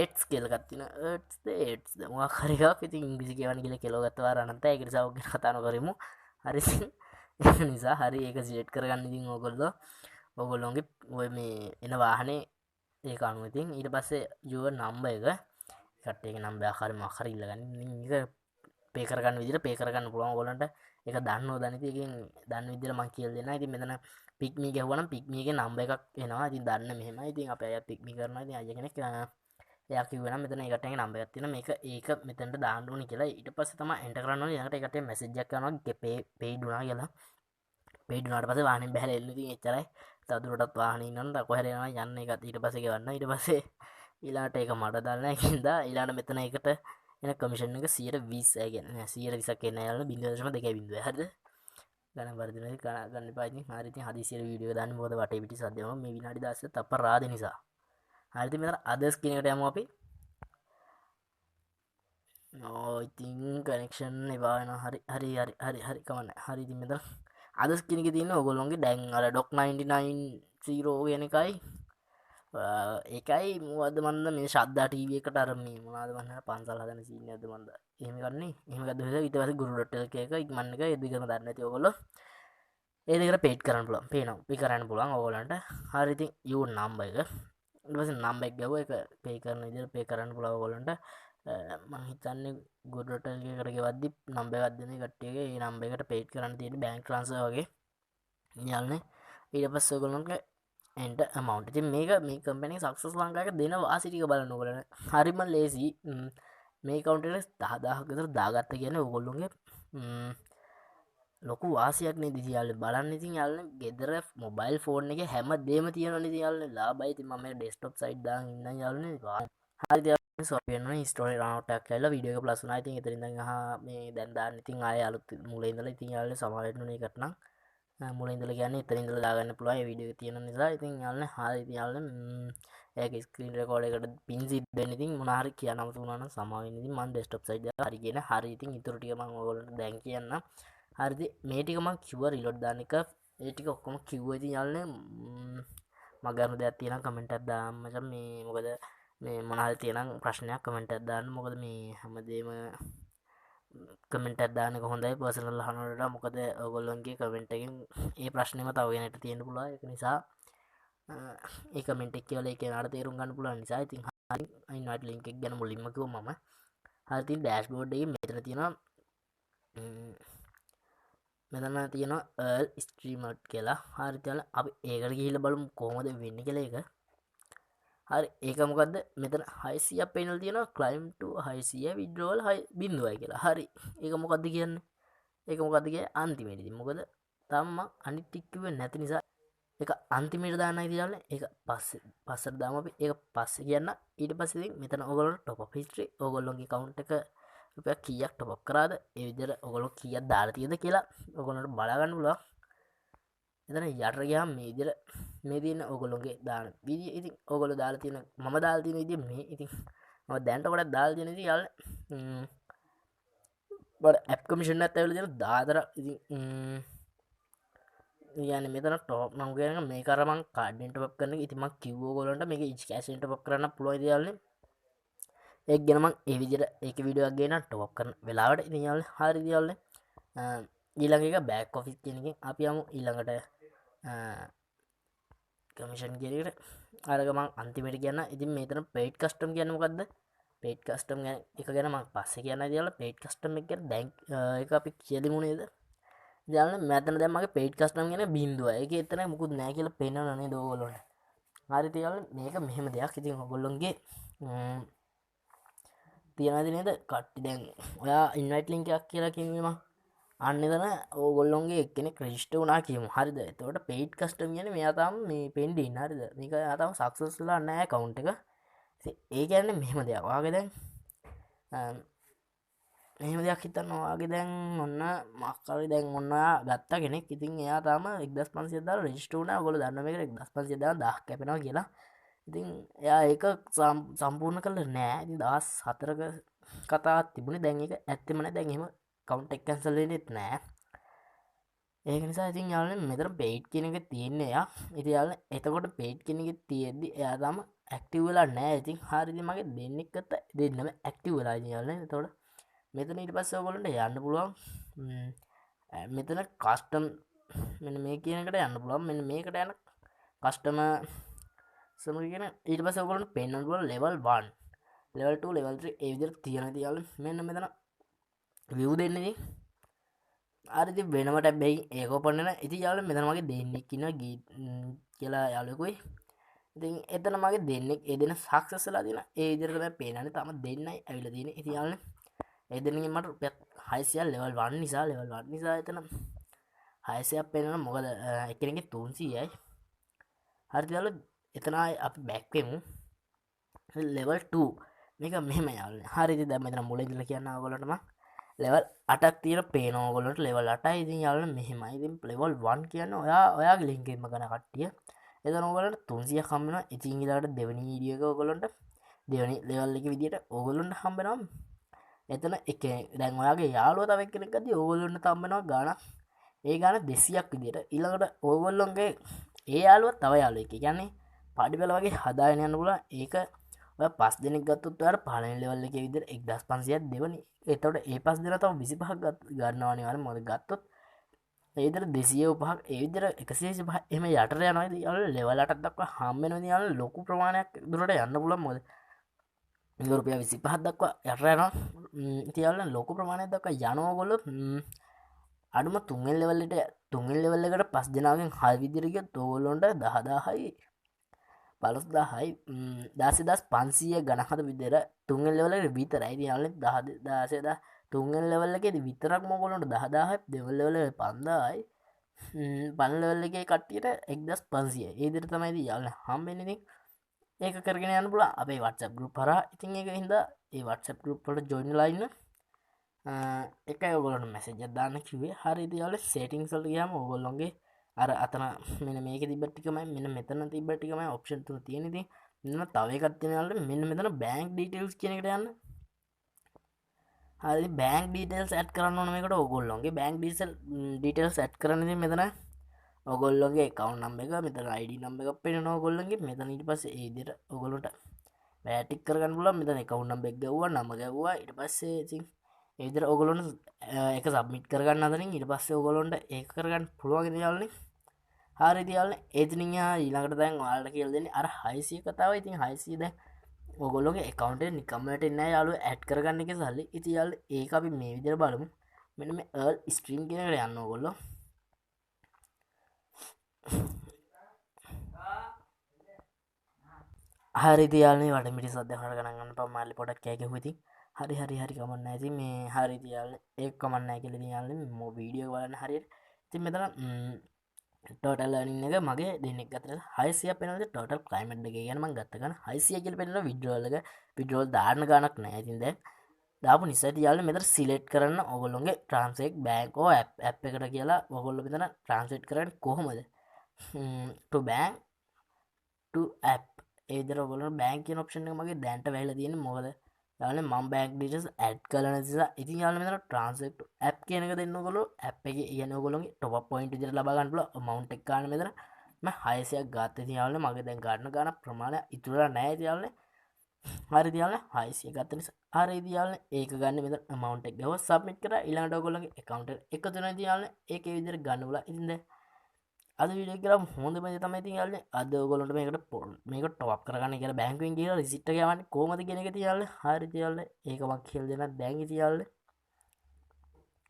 S1: ඒට්ස් කියලගත් තින ඒට්ස් මොක් හරි එකක්. ඉතින් ඉංග්‍රීසි කියවන්න කියලා කෙලවගත්ත වාර අනන්ත ඒකට නිසා ඔක්ගෙන කතා නොකරමු. හරි ඒ නිසා හරි ඒක සිලෙක්ට් කරගන්න. ඉතින් ඕගොල්ලෝගේ ඔය මේ එන වාහනේ ඒක අනුව ඉතින් ඊට පස්සේ යුවර් නම්බර් එක කට්ටියගේ නම්බර් ආකාරي මොකක් හරි ඉල්ලගන්න. ඒක පේ කරගන්න විදිහට පේ කරගන්න පුළුවන් ඔයගොල්ලන්ට. ඒක දන්නව දනිති. එකෙන් දන්න විදිහට මම කියලා දෙන්නම්. ඉතින් මෙතන පික්මී ගැහුවනම් පික්මී එකේ නම්බර් එකක් එනවා. ඉතින් දන්න මෙහෙමයි. ඉතින් අපේ අයත් පික්මී කරනවා. ඉතින් අයියා කෙනෙක් එයා කිව්වනම් මෙතන ඒකට එක නම්බර් එකක් තියෙනවා. මේක ඒක මෙතනට දාන්න ඕනේ කියලා. ඊට පස්සේ තමයි එන්ටර් කරන්න ඕනේ. ඊළඟට ඒකට මැසේජ් එකක් යනවා පේඩ් වුණා කියලා. පේඩ් වුණාට පස්සේ වාහනේ බහැලා එන්න. ඉතින් එච්චරයි. තවදුරටත් වාහනේ ඉන්නනම් කොහෙද යනවා යන්න ඒකත් ඊට පස්සේ ගෙවන්න. ඊට පස්සේ ඊළඟට ඒක මඩ දාලා නැහැ කියනදා ඊළඟට මෙතන ඒකට එන කමිෂන් එක 120යි කියන්නේ 120ක් එන්න යාළුවා 0.2 හරිද ගණන් වර්ධනය ගන්න එපා. ඉතින් හරි ඉතින් හදිසියෙ වීඩියෝ එක දාන්න මොකද වටේ පිටි සද්ද යනවා මේ විනාඩි 10 තප්පර රාද නිසා. හරි ඉතින් මෙතන අදර්ස් කියන එකට යමු අපි. ඉතින් කනෙක්ෂන් එපා වෙනවා. හරි කමන්න. හරි ඉතින් මෙතන අදර්ස් කියන එකේ තියෙන ඕගොල්ලෝගේ දැන් අර ඩොක් 990 කියන එකයි ඒකයි මොකද්ද මන්ද මේ ශද්දා ටීවී එකට අර මේ මොනවද මන්ද පන්සල් හදන සීන් එකක්ද මන්ද එහෙම ගන්නේ එහෙම ගත්තා ඊට පස්සේ ගුරු.lk එක ඉක්මන් එක ඒ දෙකම දන්නේ නැති ඔයගොල්ලෝ ඒ දෙකට පේඩ් කරන්න පුළුවන් පේනවා පේ කරන්න පුළුවන් ඔයගොල්ලන්ට. හරි ඉතින් යූ නම්බර් එක ඊට පස්සේ නම්බර් එක ගාව ඒක පේ කරන විදිහට පේ කරන්න පුළුවන් ඔයගොල්ලන්ට. මම හිතන්නේ ගුරු.lk එකට ගෙවද්දි නම්බර් එකක් දෙන කට්ටියගේ ඒ නම්බර් එකට පේඩ් කරන්න තියෙන බැංක් ට්‍රාන්ස්ෆර් වගේ යාළුවනේ. ඊට පස්සේ ඔයගොල්ලන්ට එන්ට amount. ඉතින් මේක මේ කම්පැනි සක්සස් ලංකාවක දෙන වාසි ටික බලන්න ඕගොල්ලෝ. හරිම ලේසි. මේ account එකට 10000ක් විතර දාගත්ත කියන්නේ ඕගොල්ලෝගේ ලොකු වාසියක් නේද ඉතින් යාළුවනේ. බලන්න ඉතින් යාළුවනේ ගෙදර මොබයිල් ෆෝන් එකේ හැම දෙයක්ම තියෙනවනේ ඉතින් යාළුවනේ. ලාභයි. ඉතින් මම මේ ඩෙස්ක්ටොප් සයිට් දාන් ඉන්නම් යාළුවනේ. හරි ඉතින් සෝරි වෙනවා ස්ටෝරි රන් අවුට් එකක් ඇවිල්ලා වීඩියෝ එක ප්ලස් වුණා. ඉතින් එතන ඉඳන් මේ දැන් දාන්න ඉතින් ආයෙ අලුත් මුලින් ඉඳලා ඉතින් යාළුවනේ සමාව වෙන්න ඕනේ ඒකට නම්. මුලින් ඉඳලා කියන්නේ එතන ඉඳලා දාගන්න පුළුවන් ඒ වීඩියෝ එක තියෙන නිසා. ඉතින් යාළුවනේ හරි ඉතින් යාළුවනේ ඒක ස්ක්‍රීන් රෙකෝඩ් එකට පින් සිද්ධ වෙන ඉතින් මොන හරි කියන්න අමතක වුණා නම් සමාව වෙන්න. ඉතින් මම ඩෙස්ක්ටොප් සයිඩ් එක හරි කියන හරි ඉතින් ඊටු ටික මම ඔයගොල්ලන්ට දැන් කියන්නම්. හරිද මේ ටික මම කිව්වා රිලෝඩ් දාන එක ඒ ටික ඔක්කොම කිව්වා. ඉතින් යාළුවනේ මග අර දෙයක් තියෙනම් කමෙන්ට් එකක් දාන්න මචං. මේ මොකද මේ මොන හරි තියෙනම් ප්‍රශ්නයක් කමෙන්ට් එකක් දාන්න. මොකද මේ හැමදේම කමෙන්ට් එකක් දාන්න එක හොඳයි පර්සනල් අහනවට වඩා. මොකද ඔයගොල්ලන්ගේ කමෙන්ට් එකෙන් ඒ ප්‍රශ්නේම තව කෙනෙක්ට තියෙන්න පුළුවන්. ඒක නිසා ඒ කමෙන්ට් එක කියලා ඒ කෙනාට තේරුම් ගන්න පුළුවන් නිසා ඉතින් හරි ඉන්වයිට් ලින්ක් එක ගැන මුලින්ම කිව්වා මම. හරි ඉතින් ඩෑෂ්බෝඩ් එකේ මෙතන තියෙනවා මෙතන තියෙනවා earl streamer කියලා. හරි ඉතින් අපි ඒකට ගිහිල්ලා බලමු කොහොමද වෙන්නේ කියලා ඒක. හරි ඒක මොකද්ද මෙතන 600ක් පේනල් තියෙනවා climb to 600 withdrawal 0යි කියලා. හරි ඒක මොකද්ද කියන්නේ? ඒක මොකද්ද කියන්නේ අන්තිමේදී. මොකද තාම මම අනිත් ටික කිව්වේ නැති නිසා ඒක අන්තිමේට දාන්නයි තියන්නේ. ඒක පස්සට දාමු අපි. ඒක පස්සේ කියන්න. ඊට පස්සේ ඉතින් මෙතන ඔයගොල්ලෝ top up history ඔයගොල්ලෝගේ account එක රුපියල් කීයක් top up කරාද ඒ විදිහට ඔයගොල්ලෝ කීයක් දාලා තියෙද කියලා ඔයගොල්ලන්ට බලා ගන්න පුළුවන්. එතන යට ගියාම මේ විදිහට මේ තියෙන ඔයගොල්ලෝගේ දාන විදිය ඉතින් ඔයගොල්ලෝ දාලා තියෙන මම දාලා තියෙන විදිය මේ ඉතින් මම දැනට කොටක් දාලා තියෙන ඉතින් යාළුවනේ බඩ ඇප් කමිෂන් එකත් ඇවිල්ලා තියෙන 14 ඉතින් يعني මෙතන ටොප් නම් කියන මේක අර මං කාඩ් එකෙන් ටොප් කරන එක. ඉතින් මං කිව්ව ඔයගොල්ලන්ට මේක ඉච් කැෂ් එකෙන් ටොප් කරන්න පුළුවන් ඉතින් යාළුවනේ. ඒක ගැන මං ඒ විදිහට ඒක වීඩියෝ එකක් ගේන ටොප් කරන වෙලාවට ඉතින් යාළුවනේ හරි ඉතින් යාළුවනේ ඊළඟ එක බෑක් ඔෆිස් කියන එකෙන් අපි යමු ඊළඟට කමිෂන් කියන එකට. අරක මං අන්තිමට කියන්න. ඉතින් මෙතන පේඩ් කස්ටම් කියන්නේ මොකද්ද? පේඩ් කස්ටම් එක ගැන මං පස්සේ කියන්න. ඉතින් යාළුවා පේඩ් කස්ටම් එක ගැන දැන් ඒක අපි කියලිමු නේද? යාළුවනේ මෙතන දැන් මගේ paid custom කියන බිඳුව. ඒකේ එතන මුකුත් නැහැ කියලා පේනවනේ නේද ඕගොල්ලන්ට. හරිද යාළුවනේ මේක මෙහෙම දෙයක්. ඉතින් ඔයගොල්ලොන්ගේ තියනවාද නේද කට්ටි දැන් ඔයා ඉන්වයිට් ලින්ක් එකක් කියලා කිව්වේ මම. අන්න එතන ඕගොල්ලොන්ගේ එක්කෙනෙක් රෙජිස්ටර් වුණා කියමු. හරිද? එතකොට paid custom කියන්නේ මෙයා තාම මේ pending හරිද? මේක එයා තාම success වෙලා නැහැ account එක. ඉතින් ඒ කියන්නේ මෙහෙම දෙයක්. ඔයාගේ දැන් මෙහෙම දෙයක් හිතන්න ඔයාගේ දැන් ඔන්න මොකක් හරි දැන් ඔන්න ඔයා ගත්ත කෙනෙක්. ඉතින් එයා තාම 1500 දාලා රෙජිස්ටර් වුණා. ඔයගොල්ලෝ දන්නවා මේකට 1500 දාලා 1000ක් කැපෙනවා කියලා. ඉතින් එයා ඒක සම්පූර්ණ කළා නෑ. ඉතින් දවස් 4ක කතාවක් තිබුණේ. දැන් ඒක ඇත්තෙම නෑ. දැන් එහෙම account එක cancel වෙන්නෙත් නෑ. ඒක නිසා ඉතින් යාළුවනේ මෙතන paid කියන එක තියෙන්නේ යා. ඉතින් යාළුවනේ එතකොට paid කියන එක තියෙද්දි එයා තාම active වෙලා නෑ. ඉතින් හරියද මගේ දෙන්නෙක්ට දෙන්නම active වෙලා ඉතින් යාළුවනේ. එතකොට මෙතන ඊට පස්සේ ඔයගොල්ලන්ට යන්න පුළුවන් මෙතන කස්ටම් මෙන්න මේ කියන එකට යන්න පුළුවන්. මෙන්න මේකට යන කස්ටමර් සමග කියන ඊට පස්සේ ඔයගොල්ලන්ට පෙන්වන්න පුළුවන් level 1 level 2 level 3 ඒ විදිහට තියෙනවා ඉතින් යාළුවනේ. මෙන්න මෙතන view දෙන්න ඉතින් අර ඉතින් වෙනම ටැබ් එකකින් ඒක ඕපන් වෙනවා. ඉතින් යාළුවනේ මෙතන මගේ දෙන්නෙක් ඉන්නවා කියලා යාළුවෙකුයි. ඉතින් එතන මගේ දෙන්නෙක් ඒ දෙන සක්සස් වෙලා තියෙනවා. ඒ විදිහට තමයි පේනන්නේ. තාම දෙන්නයි ඇවිල්ලා තියෙන්නේ. ඉතින් යාළුවනේ ඒ දෙන්නගෙන් මට රුපියල් 600ක් level 1 නිසා එතන 600ක් පේනවා. මොකද එක්කෙනෙක්ගේ 300යි. හරිද යාළුවෝ? එතන අපි බෑක් වෙමු. level 2 මේක මෙහෙම යාළුවනේ. හරිද? දැන් මෙතන මුලින් ඉඳලා කියන්න ඕගොල්ලන්ට මම level 8ක් තියෙන පේනවා ඕගොල්ලන්ට level 8යි. ඉතින් යාළුවනේ මෙහෙමයි. ඉතින් level 1 කියන්නේ ඔයාගේ link එකෙන්ම ගන්න කට්ටිය. එතන ඕගොල්ලන්ට 300ක් හම්බ වෙනවා. ඉතින් ඊළඟට දෙවෙනි වීඩියෝ එක ඕගොල්ලන්ට දෙවෙනි level එකේ විදියට ඕගොල්ලන්ට හම්බ වෙනවා. එතන එක දැන් ඔයාගේ යාළුවා තව එක්කෙනෙක් ගද්දි ඕගොල්ලන්ට හම්බ වෙනවා ගාණක්. ඒ ගාණ 200ක් විදියට. ඊළඟට ඕගොල්ලොන්ගේ ඒ යාළුවා තව යාළුවෙක්. ඒ කියන්නේ පාඩි පෙළ වගේ හදාගෙන යන්න පුළුවන්. ඒක ඔය 5 දෙනෙක් ගත්තොත් ඔයාලට පළවෙනි level එකේ විදියට 1500ක් දෙවනි. එතකොට ඒ 5 දෙනා තව 25ක් ගන්නවා අනිවාර්යෙන්. මොකද ගත්තොත් ඒ විදියට 205ක් ඒ විදියට 125 එහෙම යටට යනවා. ඉතින් යාළුවා level 8ක් දක්වා හම්බ වෙනවා. ඉතින් යාළුවා ලොකු ප්‍රමාණයක් දුරට යන්න පුළුවන්. මොකද මේක රුපියල් 25ක් දක්වා යටට යනවා. ඉතින් යාළුවා ලොකු ප්‍රමාණයක් දක්වා යනවා ඔයගොල්ලෝ අඩුම 3 වෙනි level එකට 5 දෙනාගෙන් 6 විදියට ගියොත් ඕගොල්ලොන්ට 10000යි 15000යි 16500 ගණන් හද විදියට 3 වෙනි level එකට විතරයි. ඉතින් යාළුවා 10000 3 වෙනි level එකේදී විතරක්ම ඕගොල්ලොන්ට 10000යි දෙවෙනි level එකේ 5000යි පළවෙනි level එකේ කට්ටියට 1500යි. ඒ විදිහට තමයි ඉතින් යාළුවා හම්බෙන්නේ. ඉතින් ඒක කරගෙන යන්න පුළුවන් අපේ WhatsApp group හරහා. ඉතින් ඒක හින්දා ඒ WhatsApp group වලට join වෙලා ඉන්න එකයි ඔයගොල්ලන්ට message එකක් දාන්න කිව්වේ. හරි ඉතින් යාළුවා settings වලට ගියාම ඔයගොල්ලොන්ගේ අර අතන මෙන්න මේකේ තිබ්බ ටිකමයි මෙන්න මෙතන තිබ්බ ටිකමයි option තුන තියෙන. ඉතින් මෙන්න තව එකක් තියෙනවා යාළුවා මෙන්න මෙතන bank details කියන එකට යන්න. හරි bank details add කරන්න ඕන මේකට ඔයගොල්ලොන්ගේ bank details add කරන්න ඉතින් මෙතන ඔයගොල්ලොන්ගේ account number එක මෙතන ID number එකක් පෙන්නනවා ඔයගොල්ලන්ගේ. මෙතන ඊට පස්සේ ඒ විදිහට ඔයගොල්ලන්ට වැය ටික් කරගන්න පුළුවන්. මෙතන account number එක ගැව්වා නම ගැව්වා ඊට පස්සේ ඉතින් ඒ විදිහට ඔයගොල්ලොන්ට ඒක සබ්මිට් කරගන්න අතරින් ඊට පස්සේ ඔයගොල්ලොන්ට ඒක කරගන්න පුළුවන් ඉතින් යාළුවනේ. හරි ඉතින් යාළුවනේ එතනින් ඊළඟට දැන් ඔයාලට කියලා දෙන්නේ අර 600 කතාව. ඉතින් 600 දැන් ඔයගොල්ලෝගේ account එක නිකම්ම වැටෙන්නේ නැහැ යාළුවෝ ඇඩ් කරගන්න එකේ සල්ලි. ඉතින් යාළුවෝ ඒක අපි මේ විදිහට බලමු. මෙන්න මේ earl stream කියන එකට යන්න ඕගොල්ලෝ. හරි ඉතින් යාළුවනේ වටමිටි සද්දයක් හර ගණන් ගන්න පම්මාලි පොඩක් කෑ ගැහුවා ඉතින්. හරි කමක් නැහැ. ඉතින් මේ හරි ඉතින් යාළුවනේ ඒක කමක් නැහැ කියලා ඉතින් යාළුවනේ මේ වීඩියෝ බලන්න හරියට. ඉතින් මෙතන total earning එක මගේ දෙන්නෙක් ගත්තට 600ක් වෙනවද total climate එකේ කියන්නේ මම ගත්ත ගාන 600 කියලා පෙන්නනවා withdrawal එක. withdrawal දාන්න ගානක් නැහැ. ඉතින් දැන් දාපු නිසා ඉතින් යාළුවනේ මෙතන select කරන්න ඔයගොල්ලෝගේ transact bank or app එකට කියලා ඔයගොල්ලෝ මෙතන transact කරන්නේ කොහොමද? to bank to app ඒ විදිහට ඔයගොල්ලෝ bank කියන option එක මගේ දැන්ට වැහිලා තියෙන්නේ. මොකද යාළුවනේ මම bank details add කරලා නැති නිසා ඉතින් යාළුවනේ මෙතන transact to app කියන එක දෙන්න ඔයගොල්ලෝ app එකේ කියන්නේ ඔයගොල්ලෝගේ top up point විදිහට ලබා ගන්න පුළුවන් amount එක ගන්න මෙතන මම 600ක් ගත්තා. ඉතින් යාළුවනේ මගේ දැන් ගන්න ගාන ප්‍රමාණය ඉතුරුලා නැහැ ඉතින් යාළුවනේ. හරි ඉතින් යාළුවනේ 600 ගත්ත නිසා හරි ඉතින් යාළුවනේ ඒක ගන්න මෙතන amount එක ගහුවා submit කරා. ඊළඟට ඔයගොල්ලෝගේ account එකට එකතු වෙනවා. ඉතින් යාළුවනේ ඒකේ විදිහට ගන්න පුළුවන්. ඉතින් දැන් අද වීඩියෝ එක කරමු හොඳම දේ තමයි ඉතින් යාළුවනේ අද ඔයගොල්ලන්ට මේක top up කරගන්න කියලා බැංකුවෙන් ගිහලා රිසිට් එක යවන්නේ කොහොමද කියන එක ඉතින් යාළුවනේ හරි ඉතින් යාළුවනේ ඒක මම කියලා දෙන්නම් දැන් ඉතින් යාළුවනේ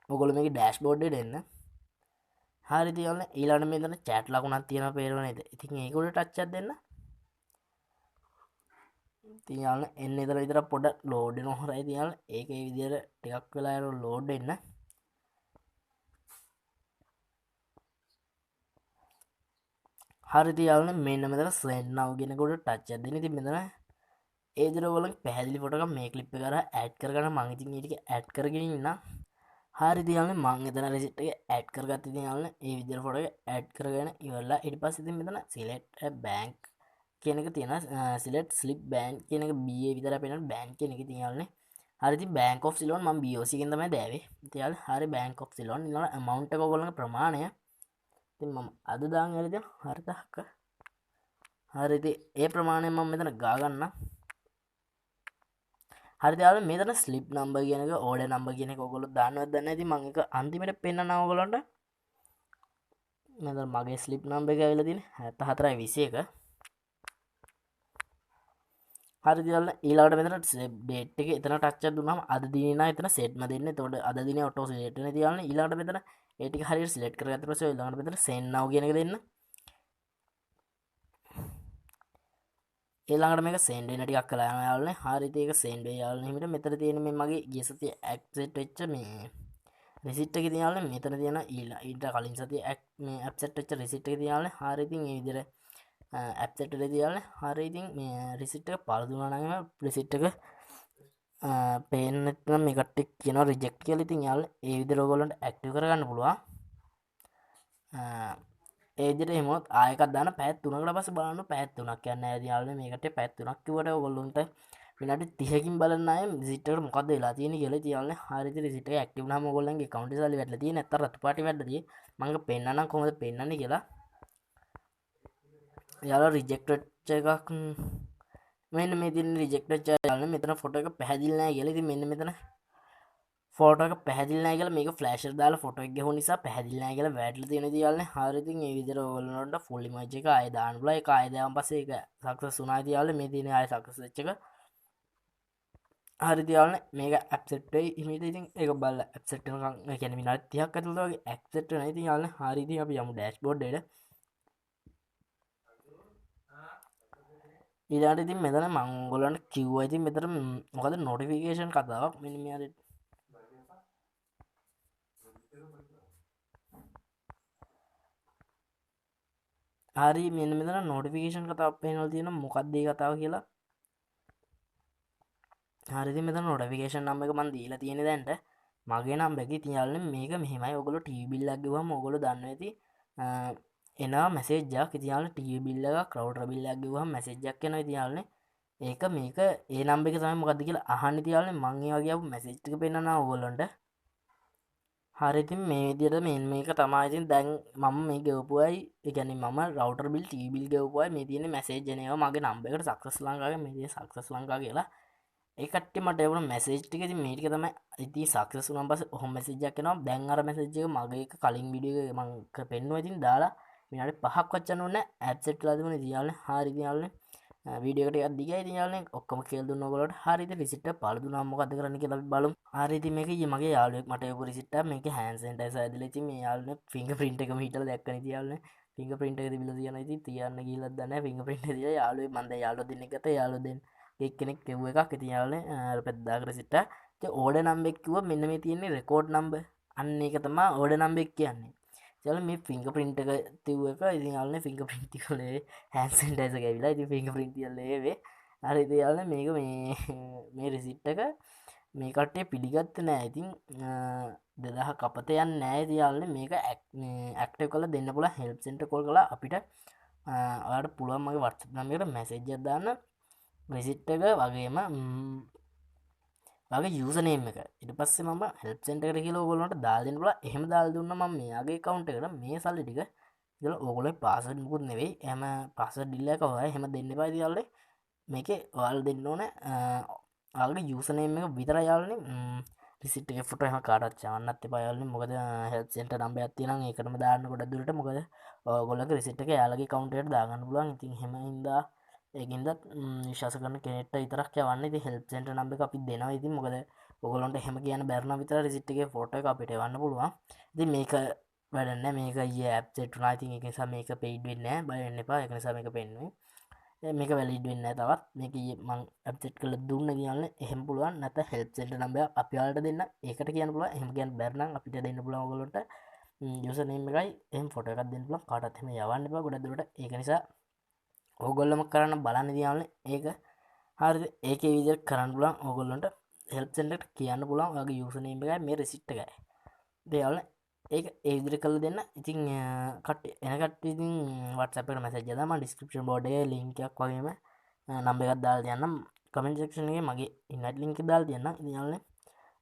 S1: ඔයගොල්ලෝ මේකේ ඩෑෂ්බෝඩ් එකට එන්න හරි තියන්න ඊළඟ මෙතන chat ලකුණක් තියෙනවා පේනව නේද? ඉතින් ඒක උඩ ටච් එකක් දෙන්න. තියන්න එන්න එතන විතර පොඩ ලෝඩ් වෙනවා හොරයි තියන්න. ඒක ඒ විදිහට ටිකක් වෙලා යන ලෝඩ් වෙන්න. හරි තියන්න මෙන්න මෙතන send now කියන කොට ටච් එකක් දෙන්න. ඉතින් මෙතන ඒ විදිහට ඔයගොල්ලෝ පැහැදිලි ෆොටෝ එකක් මේ ක්ලිප් එක කරා ඇඩ් කරගන්න මම ඉතින් ඒ ටික ඇඩ් කරගෙන ඉන්නම්. හරි තියන්න මම එතන රිසිට් එක ඇඩ් කරගත්ත තියන්න ඒ විදිහට ෆොටෝ එක ඇඩ් කරගෙන ඉවරලා ඊට පස්සේ ඉතින් මෙතන select a bank කියන එක තියෙනවා select slip bank කියන එක BA විතරයි පේනවා bank කියන එක තියන්නේ. හරි ඉතින් bank of Ceylon මම BOC එකෙන් තමයි දැවේ. ඉතින් හරි bank of Ceylon ඊළඟ amount එක ඔයගොල්ලන්ගේ ප්‍රමාණය. ඉතින් මම අද දාන් හරිද හරි තහක. හරි ඉතින් ඒ ප්‍රමාණය මම මෙතන ගා ගන්නම්. හරි යාල මෙතන ස්ලිප් නම්බර් කියන එක ඕඩර් නම්බර් කියන එක ඔයගොල්ලෝ දාන්නවද දන්නේ නැති මම ඒක අන්තිමට පෙන්නනවා ඔයගොල්ලන්ට. මෙතන මගේ ස්ලිප් නම්බර් එක ඇවිල්ලා තියෙන්නේ 7421. හරි යාල ඊළඟට මෙතන ඩේට් එක එතන ටච් එකක් දුන්නාම අද දිනේ නම් එතන සෙට්ම දෙන්නේ. එතකොට අද දිනේ ඔටෝ සිලෙක්ට් වෙන තියන්න. ඊළඟට මෙතන ඒ ටික හරියට සිලෙක්ට් කරගත්ත පස්සේ ඊළඟට මෙතන send now කියන එක දෙන්න. ඊළඟට මේක send වෙන ටිකක් කළා යනවා යාළුවනේ. හරියට ඒක send වෙයි යාළුවනේ. හිමිට මෙතන තියෙන මේ මගේ ගිය සතිය accept වෙච්ච මේ රිසිට් එකේ තියෙන යාළුවනේ මෙතන තියෙන ඊට කලින් සතිය මේ accept වෙච්ච රිසිට් එකේ තියෙන යාළුවනේ. හරිය ඉතින් මේ විදිහට accept වෙලා තියෙන්නේ. හරිය ඉතින් මේ රිසිට් එක පාල දුන්නා නම් රිසිට් එක පේන්නේ නැත්නම් මේ කට්ටිය කියනවා රිජෙක්ට් කියලා. ඉතින් යාළුවනේ ඒ විදිහට ඔයගොල්ලන්ට ඇක්ටිව් කරගන්න පුළුවන්. ඒ විදිහට එහෙමොත් ආයෙ එකක් දාන පැය 3කට පස්සේ බලන්න පැය 3ක් කියන්නේ නැහැ යාළුවනේ. මේකට පැය 3ක් කිව්වට ඔයගොල්ලන්ට විනාඩි 30කින් බලන්න ආයෙ රිසිට් එකට මොකද්ද වෙලා තියෙන්නේ කියලා යාළුවනේ. හරියට රිසිට් එක ඇක්ටිව් වුණාම ඔයගොල්ලන්ගේ account එකේ සල්ලි වැටලා තියෙන්නේ නැත්නම් රතු පාටි වැටලා තියෙන්නේ. මම ඒක පෙන්නන්නම් කොහොමද පෙන්නන්නේ කියලා. යාළුවා රිජෙක්ට් වෙච්ච එකක් මෙන්න මේ තියෙන රිජෙක්ට් වෙච්ච යාළුවනේ මෙතන ෆොටෝ එක පැහැදිලි නැහැ කියලා. ඉතින් මෙන්න මෙතන ෆෝටෝ එක පැහැදිලි නැහැ කියලා මේක ෆ්ලෑෂ් එක දාලා ෆොටෝ එක ගැහුව නිසා පැහැදිලි නැහැ කියලා වැටලා තියෙන තියාලනේ. හරිය ඉතින් මේ විදිහට ඔයගොල්ලන්ට ෆුල් ඉමේජ් එක ආයෙ දාන්න පුළුවන්. ඒක ආයෙ දාන් පස්සේ ඒක සක්සස් වුණා තියාලනේ. මේ තියෙන ආයෙ සක්සස් වෙච්ච එක. හරි තියාලනේ මේක ඇක්සෙප්ට් වෙයි. ඉමේජ් ඉතින් ඒක බලලා ඇක්සෙප්ට් වෙනකන් ඒ කියන්නේ විනාඩි 30ක් ඇතුළත වගේ ඇක්සෙප්ට් වෙනවා. ඉතින් යාළුවනේ හරි ඉතින් අපි යමු ඩෑෂ්බෝඩ් එකට. ඊළඟට ඉතින් මෙතන මම ඔයගොල්ලන්ට කිව්වා ඉතින් මෙතන මොකද නොටිෆිකේෂන් කතාවක් මෙන්න මෙයාට හරි මෙන්න මෙතන නොටිෆිකේෂන් කතාවක් පේනවා තියෙනවා මොකක්ද ඒ කතාව කියලා. හරි ඉතින් මෙතන නොටිෆිකේෂන් නම්බර් එක මම දීලා තියෙන්නේ දැන්ට මගේ නම්බර් එකේ. ඉතින් යාළුවනේ මේක මෙහෙමයි ඔයගොල්ලෝ ටීවී බිල් එකක් ගෙවුවම ඔයගොල්ලෝ දන්නවා ඇති එනවා මැසේජ් එකක්. ඉතින් යාළුවනේ ටීවී බිල් එකක් රවුටර් බිල් එකක් ගෙවුවම මැසේජ් එකක් එනවා. ඉතින් යාළුවනේ ඒක මේක ඒ නම්බර් එක තමයි මොකද්ද කියලා අහන්න. ඉතින් යාළුවනේ මම ඒ වගේ ආපු මැසේජ් ටික පෙන්නනවා ඔයගොල්ලන්ට. හරි ඉතින් මේ විදිහට මේක තමයි ඉතින් දැන් මම මේ ගෙවපුවයි ඒ කියන්නේ මම රවුටර් බිල් ටීවී බිල් ගෙවපුවයි මේ තියෙන මැසේජ් එන ඒවා මගේ නම්බර් එකට සක්සස් ලංකාවේ මේ තියෙන සක්සස් ලංකා කියලා. ඒ කට්ටිය මට එවුන මැසේජ් ටික ඉතින් මේ ටික තමයි ඉතින් සක්සස් වුණාන් පස්සේ ඔහොම මැසේජ් එකක් එනවා. දැන් අර මැසේජ් එක මගේ එක කලින් වීඩියෝ එක මම පෙන්නුවා ඉතින් දාලා විනාඩි 5ක් වචන ඕනේ ඇප්සෙට් වෙලා තිබුණේ ඉතින් යාළුවනේ. හරි ඉතින් යාළුවනේ වීඩියෝ එකට ටිකක් දිගයි ඉතින් යාළුවනේ ඔක්කොම කියලා දුන්න ඔයගොල්ලෝට. හරි ඉතින් රිසිට් එක පාලා දුන්නාම මොකද්ද කරන්න කියලා අපි බලමු. හරි ඉතින් මේක මගේ යාළුවෙක් මට එවපු රිසිට් එක. මේකේ හෑන්ඩ් සැනිටයිසර් ඇදලා ඉතින් මේ යාළුවනේ ෆින්ගර් ප්‍රින්ට් එකම හිටලා දැක්කනේ ඉතින් යාළුවනේ ෆින්ගර් ප්‍රින්ට් එක තිබිලා තියෙනවා. ඉතින් තියන්න ගිහිල්ලත් දන්නේ නැහැ ෆින්ගර් ප්‍රින්ට් එක තියලා යාළුවෙක් මම දැන් යාළුවෝ දෙන්නෙක් ගත්තා. යාළුවෝ දෙන්න එක්කෙනෙක් කිව්ව එකක්. ඉතින් යාළුවනේ අර පෙද්දාක රිසිට් එක. ඉතින් ඕඩර් නම්බර් එක කිව්වා මෙන්න මේ තියෙන්නේ රෙකෝඩ් නම්බර්. අන්න ඒක තමයි ඕඩර් නම්බර් එක කියන්නේ. යාළුවනේ මේ ෆින්ගර් ප්‍රින්ට් එක තියුව එක. ඉතින් යාළුවනේ ෆින්ගර් ප්‍රින්ට් ටිකලේ හෑන්ඩ් සැනිටයිසර් ගෑවිලා. ඉතින් ෆින්ගර් ප්‍රින්ට් තියලා ඒවේ. හරි ඉතින් යාළුවනේ මේක මේ රිසිට් එක මේ කට්ටිය පිළිගත්තේ නෑ. ඉතින් 2000 කපත යන්නේ නෑ. ඉතින් යාළුවනේ මේක ඇක්ටිව් කරලා දෙන්න පුළුවන් හෙල්ප් සෙන්ටර් කෝල් කරලා අපිට ඔයාලට පුළුවන් මගේ WhatsApp නම්බරයට මැසේජ් එකක් දාන්න රිසිට් එක වගේම වගේ යූසර් නේම් එක. ඊට පස්සේ මම හෙල්ප් සෙන්ටර් එකට කියලා ඕගොල්ලන්ට දාලා දෙන්න පුළුවන්. එහෙම දාලා දුන්නා මම මෙයාගේ account එකට මේ සල්ලි ටික ඉතල ඕගොල්ලෝ පාස්වර්ඩ් මුකුත් නෙවෙයි. එහෙම පාස්වර්ඩ් ඩිලීට් එකක් හොයයි එහෙම දෙන්න එපා. ඉතින් යාළුවනේ මේකේ ඔයාලා දෙන්න ඕනේ ඔයාලගේ යූසර් නේම් එක විතරයි යාළුවනේ. රිසිට් එකේ ෆොටෝ එහෙම කාටවත් චවන්නත් එපා යාළුවනේ. මොකද හෙල්ප් සෙන්ටර් නම්බරයක් තියෙනවා ඒකටම දාන්න ගොඩක් දුරට. මොකද ඔයගොල්ලෝගේ රිසිට් එක යාළුවගේ account එකට දාගන්න පුළුවන්. ඉතින් එහෙම හින්දා ඒකින්ද විශ්වාස කරන කෙනෙක්ට විතරක් යවන්න. ඉතින් හෙල්ප් සෙන්ටර් නම්බර් එක අපි දෙනවා. ඉතින් මොකද ඔයගොල්ලන්ට එහෙම කියන්න බැරි නම් විතර රිසිට් එකේ ෆොටෝ එක අපිට එවන්න පුළුවන්. ඉතින් මේක වැඩන්න මේක ඇප්සෙට්නා ඉතින් එක නිසා මේක පෙයිඩ් වෙන්න බයන්න එපා එක නිසා මේක පෙන්න්නේ මේක වැලිඩ් වෙන්න තවත් මේක මං ඇප්සෙට් කළ දුන්න කියන්න එහෙම පුළුවන් නැත හෙල්සෙට නම්බ අපියාලට දෙන්න ඒකට කියන්න පුල එහම කියන් බැරනම් අපිට දෙන්න පුලගලට යුසනේම එකයි එම ෆොට එකක් දෙන්න පුලන් කාටත්ම යවන්න එපා ගොඩ දුරට ඒක නිසා ඕගොල්ලම කරන්න බලන්න දියාවන ඒක හරි ඒක විදිර කරන්න පුලන් ඕගොල්ලොන්ට හෙල්සෙන්ට කියන්න පුලන් වගේ යුසනේම එකයි මේ රෙසිට්ටකයි දෙවල ඒක ඒදිරි කළ දෙන්න ඉතින් කට එනකට ඉතින් වටසපට මැසජදම ඩිස්ක්‍රපෂන් බෝඩය ලිංකයක් වගේම නම්බ එකත් දාල් යන්නම් කමෙන්ටක්ෂණගේ මගේ ඉන්නට ලිංක දාල් තියන්න ඉදිියල්න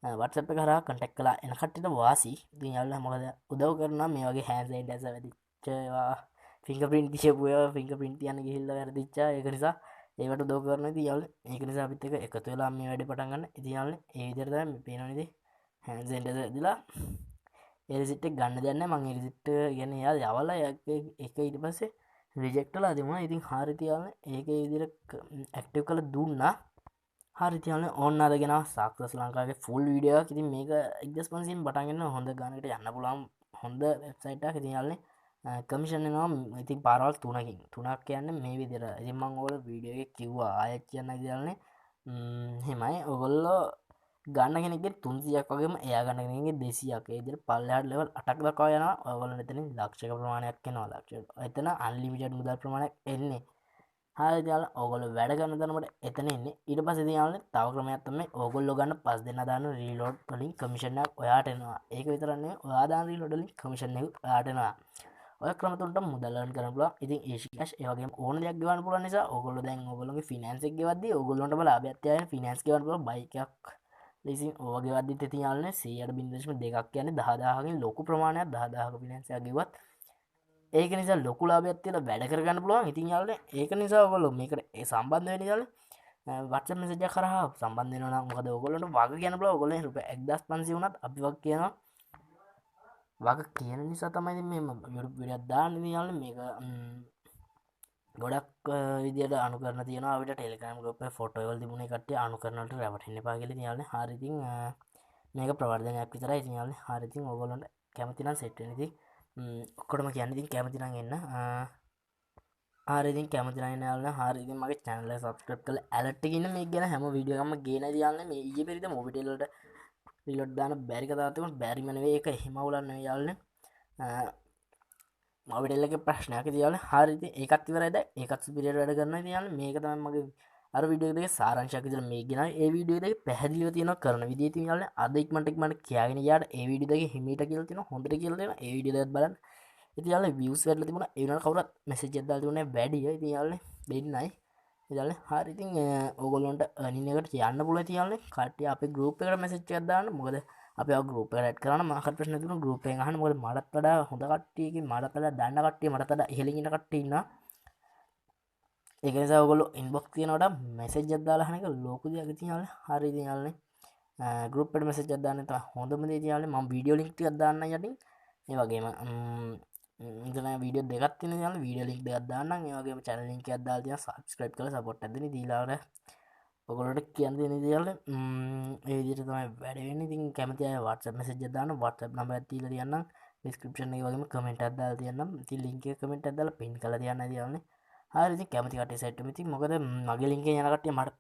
S1: වටසප කර කටෙක් කලා එනකටට වාසි දියල්ල මොකද උදව් කරන මේ වගේ හැන්සයින්ට ඇස වැදිච්චවා ෆිංක පින්ටිෂපුය ෆිංක පින්ටියන ගිහිල්ල වැරදිච්චා ඒක නිසා ඒකට දෝ කරන තියල් ඒක නිසා පිත්තක එකතු වෙලා මේ වැඩි පටන්ගන්න ඉතියල්ල ඒදරද පේනනිදි හැන්සෙන්ට දිලා එරිසිට් ගන්න දන්න මං එරිසිට් ගැන යා යවල එක ඊට පස්සේ රිජෙක්ටල අදම ඉතින් හාරිතියාල ඒක ඉදිර ඇක්ටව් කළ දුන්නා හරිතියාල ඔන්න අදගෙන සාක්සස් ලංකාගේ ෆුල් විඩිය ඉතින් මේක එක්දස් පන්සින් බටන්ගන්න හොඳ ගනට යන්න පුළම් හොඳ වෙබ්සයිට් හිතියාලන්නේ කමිෂන්නවා ඉතින් පාරවල් තුනකින් තුනක් කියන්න මේ විදිර ඉතින්මං ඕල වීඩියෝ කිව්වා ආයත් කියන්න දිරන්නේ හෙමයි ඔගොල්ලෝ ගන්න කෙනෙක් 300ක් වගේම එයා ගන්න කෙනෙක්ගේ 200ක් ඒ විදිහට පල්ලෙහාට level 8ක් දක්වා යනවා. ඔයගොල්ලෝ එතනින් ලක්ෂයක ප්‍රමාණයක් එනවා. ලක්ෂ. එතන unlimited මුදල් ප්‍රමාණයක් එන්නේ. හරියට යාළුවා ඔයගොල්ලෝ වැඩ කරන තරමට එතන එන්නේ. ඊට පස්සේ ඉතින් යාළුවනේ තව ක්‍රමයක් තමයි ඔයගොල්ලෝ ගන්න 5 දෙනා දාන රීලෝඩ් වලින් කමිෂන් එකක් ඔයාට එනවා. ඒක විතරක් නෙවෙයි ඔයා දාන රීලෝඩ් වලින් කමිෂන් එක ඔයාට එනවා. ඔය ක්‍රම තුනට මුදල් earn කරන්න පුළුවන්. ඉතින් easy cash ඒ වගේම ඕන දෙයක් ගෙවන්න පුළුවන් නිසා ඔයගොල්ලෝ දැන් ඔයගොල්ලෝගේ finance එක ගෙවද්දී ඔයගොල්ලන්ටම ලාභයක් තියාගෙන finance ගෙවන්න පුළුවන් බයික් එකක් ලෙසින් ඕගේ වදිත තියාලන 100.2ක් කියන්නේ 10000කින් ලොකු ප්‍රමාණයක් 10000ක ෆිනන්ස් එකක් ගෙවුවත් ඒක නිසා ලොකු ලාභයක් තියලා වැඩ කරගන්න පුළුවන්. ඉතින් යාළුවනේ ඒක නිසා ඔයගොල්ලෝ මේකට ඒ සම්බන්ධ වෙන්න යාළුවනේ WhatsApp message එක කරා සම්බන්ධ වෙනවා නම් මොකද ඔයගොල්ලන්ට වග කියන්න පුළුවන්. ඔයගොල්ලෝ රුපියල් 1500 වුණත් අපි වග කියනවා. වග කියන නිසා තමයි ඉතින් මේ YouTube වීඩියෝ දාන්නේ යාළුවනේ මේක ගොඩක් විදියට අනුකරන තියෙනවා අපිට ටෙලිග්‍රෑම් ගෲප් එකේ ෆොටෝ වල තිබුණේ කට්ටිය අනුකරන වලට රැවටෙන්න එපා කියලා ඉතින් යාළුවනේ හරි ඉතින් මේක ප්‍රවර්ධනයක් විතරයි ඉතින් යාළුවනේ හරි ඉතින් ඕගොල්ලන්ට කැමති නම් සෙට් වෙන්න ඉතින් ඔක්කොටම කියන්නේ ඉතින් කැමති නම් එන්න හරි ඉතින් කැමති නම් එන්න යාළුවනේ හරි ඉතින් මගේ channel එක subscribe කරලා alert එක ඉන්න මේක ගැන හැම වීඩියෝ එකක්ම ගේන යාළුවනේ මේ ඊයේ පෙරේද මොබිටෙල් වලට රීලෝඩ් දාන්න බැරි කතාවක් තිබුණා බැරිම නෙවෙයි ඒක එහෙම අවුලක් නෙවෙයි යාළුවනේ මොබිටෙල්ලක ප්‍රශ්නයක් තියාල හරි ඒකත් ඉවරයිද ඒකත් සුපිරියට වැඩ කරනවා තියාල මේක තමයි මගේ අර වීඩියෝ එකේ සාරාංශයක් විතර මේ ගෙනා ඒ වීඩියෝ එකේ පැහැදිලිව තියෙනවා කරන විදිය තියාල අද ඉක්මනට කියාගෙන ගියාට ඒ වීඩියෝ එකේ හිමීට කියලා තියෙනවා හොඳට කියලා තියෙනවා ඒ වීඩියෝ එකත් බලන්න ඉතින් යාල views වැඩිලා තිබුණා ඒ වුණාට කවුරුත් message එකක් දාලා තිබුණේ වැඩි ඉතින් යාල දෙන්නයි ඉතින් හරි ඉතින් ඕගොල්ලන්ට earning එකට යන්න පුළුවන් තියාල කට්ටිය අපේ group එකට message එකක් දාන්න මොකද අපි ගරුප ඇඩ් කරන මහකට ප්‍රශ්න තුන ගරුප හන මොද මටත් වඩා හොඳ කට්ටියක මටත් වඩා දන්න කට්ටිය මටත් වඩා ඉහළින් ඉන්න කට්ටිය ඉන්නවා ඒක නිසා ඔයගොල්ලෝ ඉන්බොක්ස් තියෙනකොට මැසේජ් එකක් දාලා අහන එක ලොකු දෙයක් ඉතින් යාළුවනේ හරි ඉතින් යාළුවනේ ගෲප් එකට මැසේජ් එකක් දාන්න තමයි හොඳම දේ යාළුවනේ මම වීඩියෝ ලින්ක් ටිකක් දාන්නම් යටින් ඒ වගේම ඉතින් වීඩියෝ දෙකක් තියෙනවා යාළුවනේ වීඩියෝ ලින්ක් දෙකක් දාන්නම් ඒ වගේම channel link එකක් දාලා තියෙනවා subscribe කරලා support එකක් දෙන්න දීලා ඔගොල්ලන්ට කියන්න තියෙන දේවල් ඒ විදිහට තමයි වැඩ වෙන්නේ. ඉතින් කැමති අය WhatsApp message එකක් දාන්න WhatsApp number එකක් තියලා තියන්නම් description එකේ වගේම comment එකක් දාලා තියන්නම්. ඉතින් link එක comment එකක් දාලා pin කරලා තියන්න තියන්නේ. හරි ඉතින් කැමති කට්ටිය set වෙමු. ඉතින් මොකද මගේ link එකේ යන කට්ටිය මට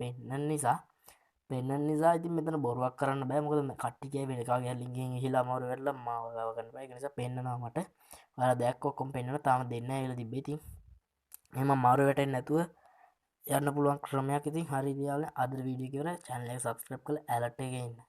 S1: පෙන්නන නිසා ඉතින් මෙතන බොරුවක් කරන්න බෑ. මොකද කට්ටිය කිය වෙන කාගේ link එකෙන් ගිහිලා අමාරු වෙලා මාව ගාව ගන්න බෑ. ඒක නිසා පෙන්නනවා මට. ඔයාලා දැක්ක ඔක්කොම පෙන්නනවා. තාම දෙන්න ඇවිල්ලා තිබ්බේ. ඉතින් එහෙම අමාරු වැටෙන්නේ නැතුව යන්න පුළුවන් ක්‍රමයක් ඉතින් හරි ඉතින් යාළුවනේ අද වීඩියෝ එක ඉවරයි channel එක subscribe කරලා alert එකේ ඉන්න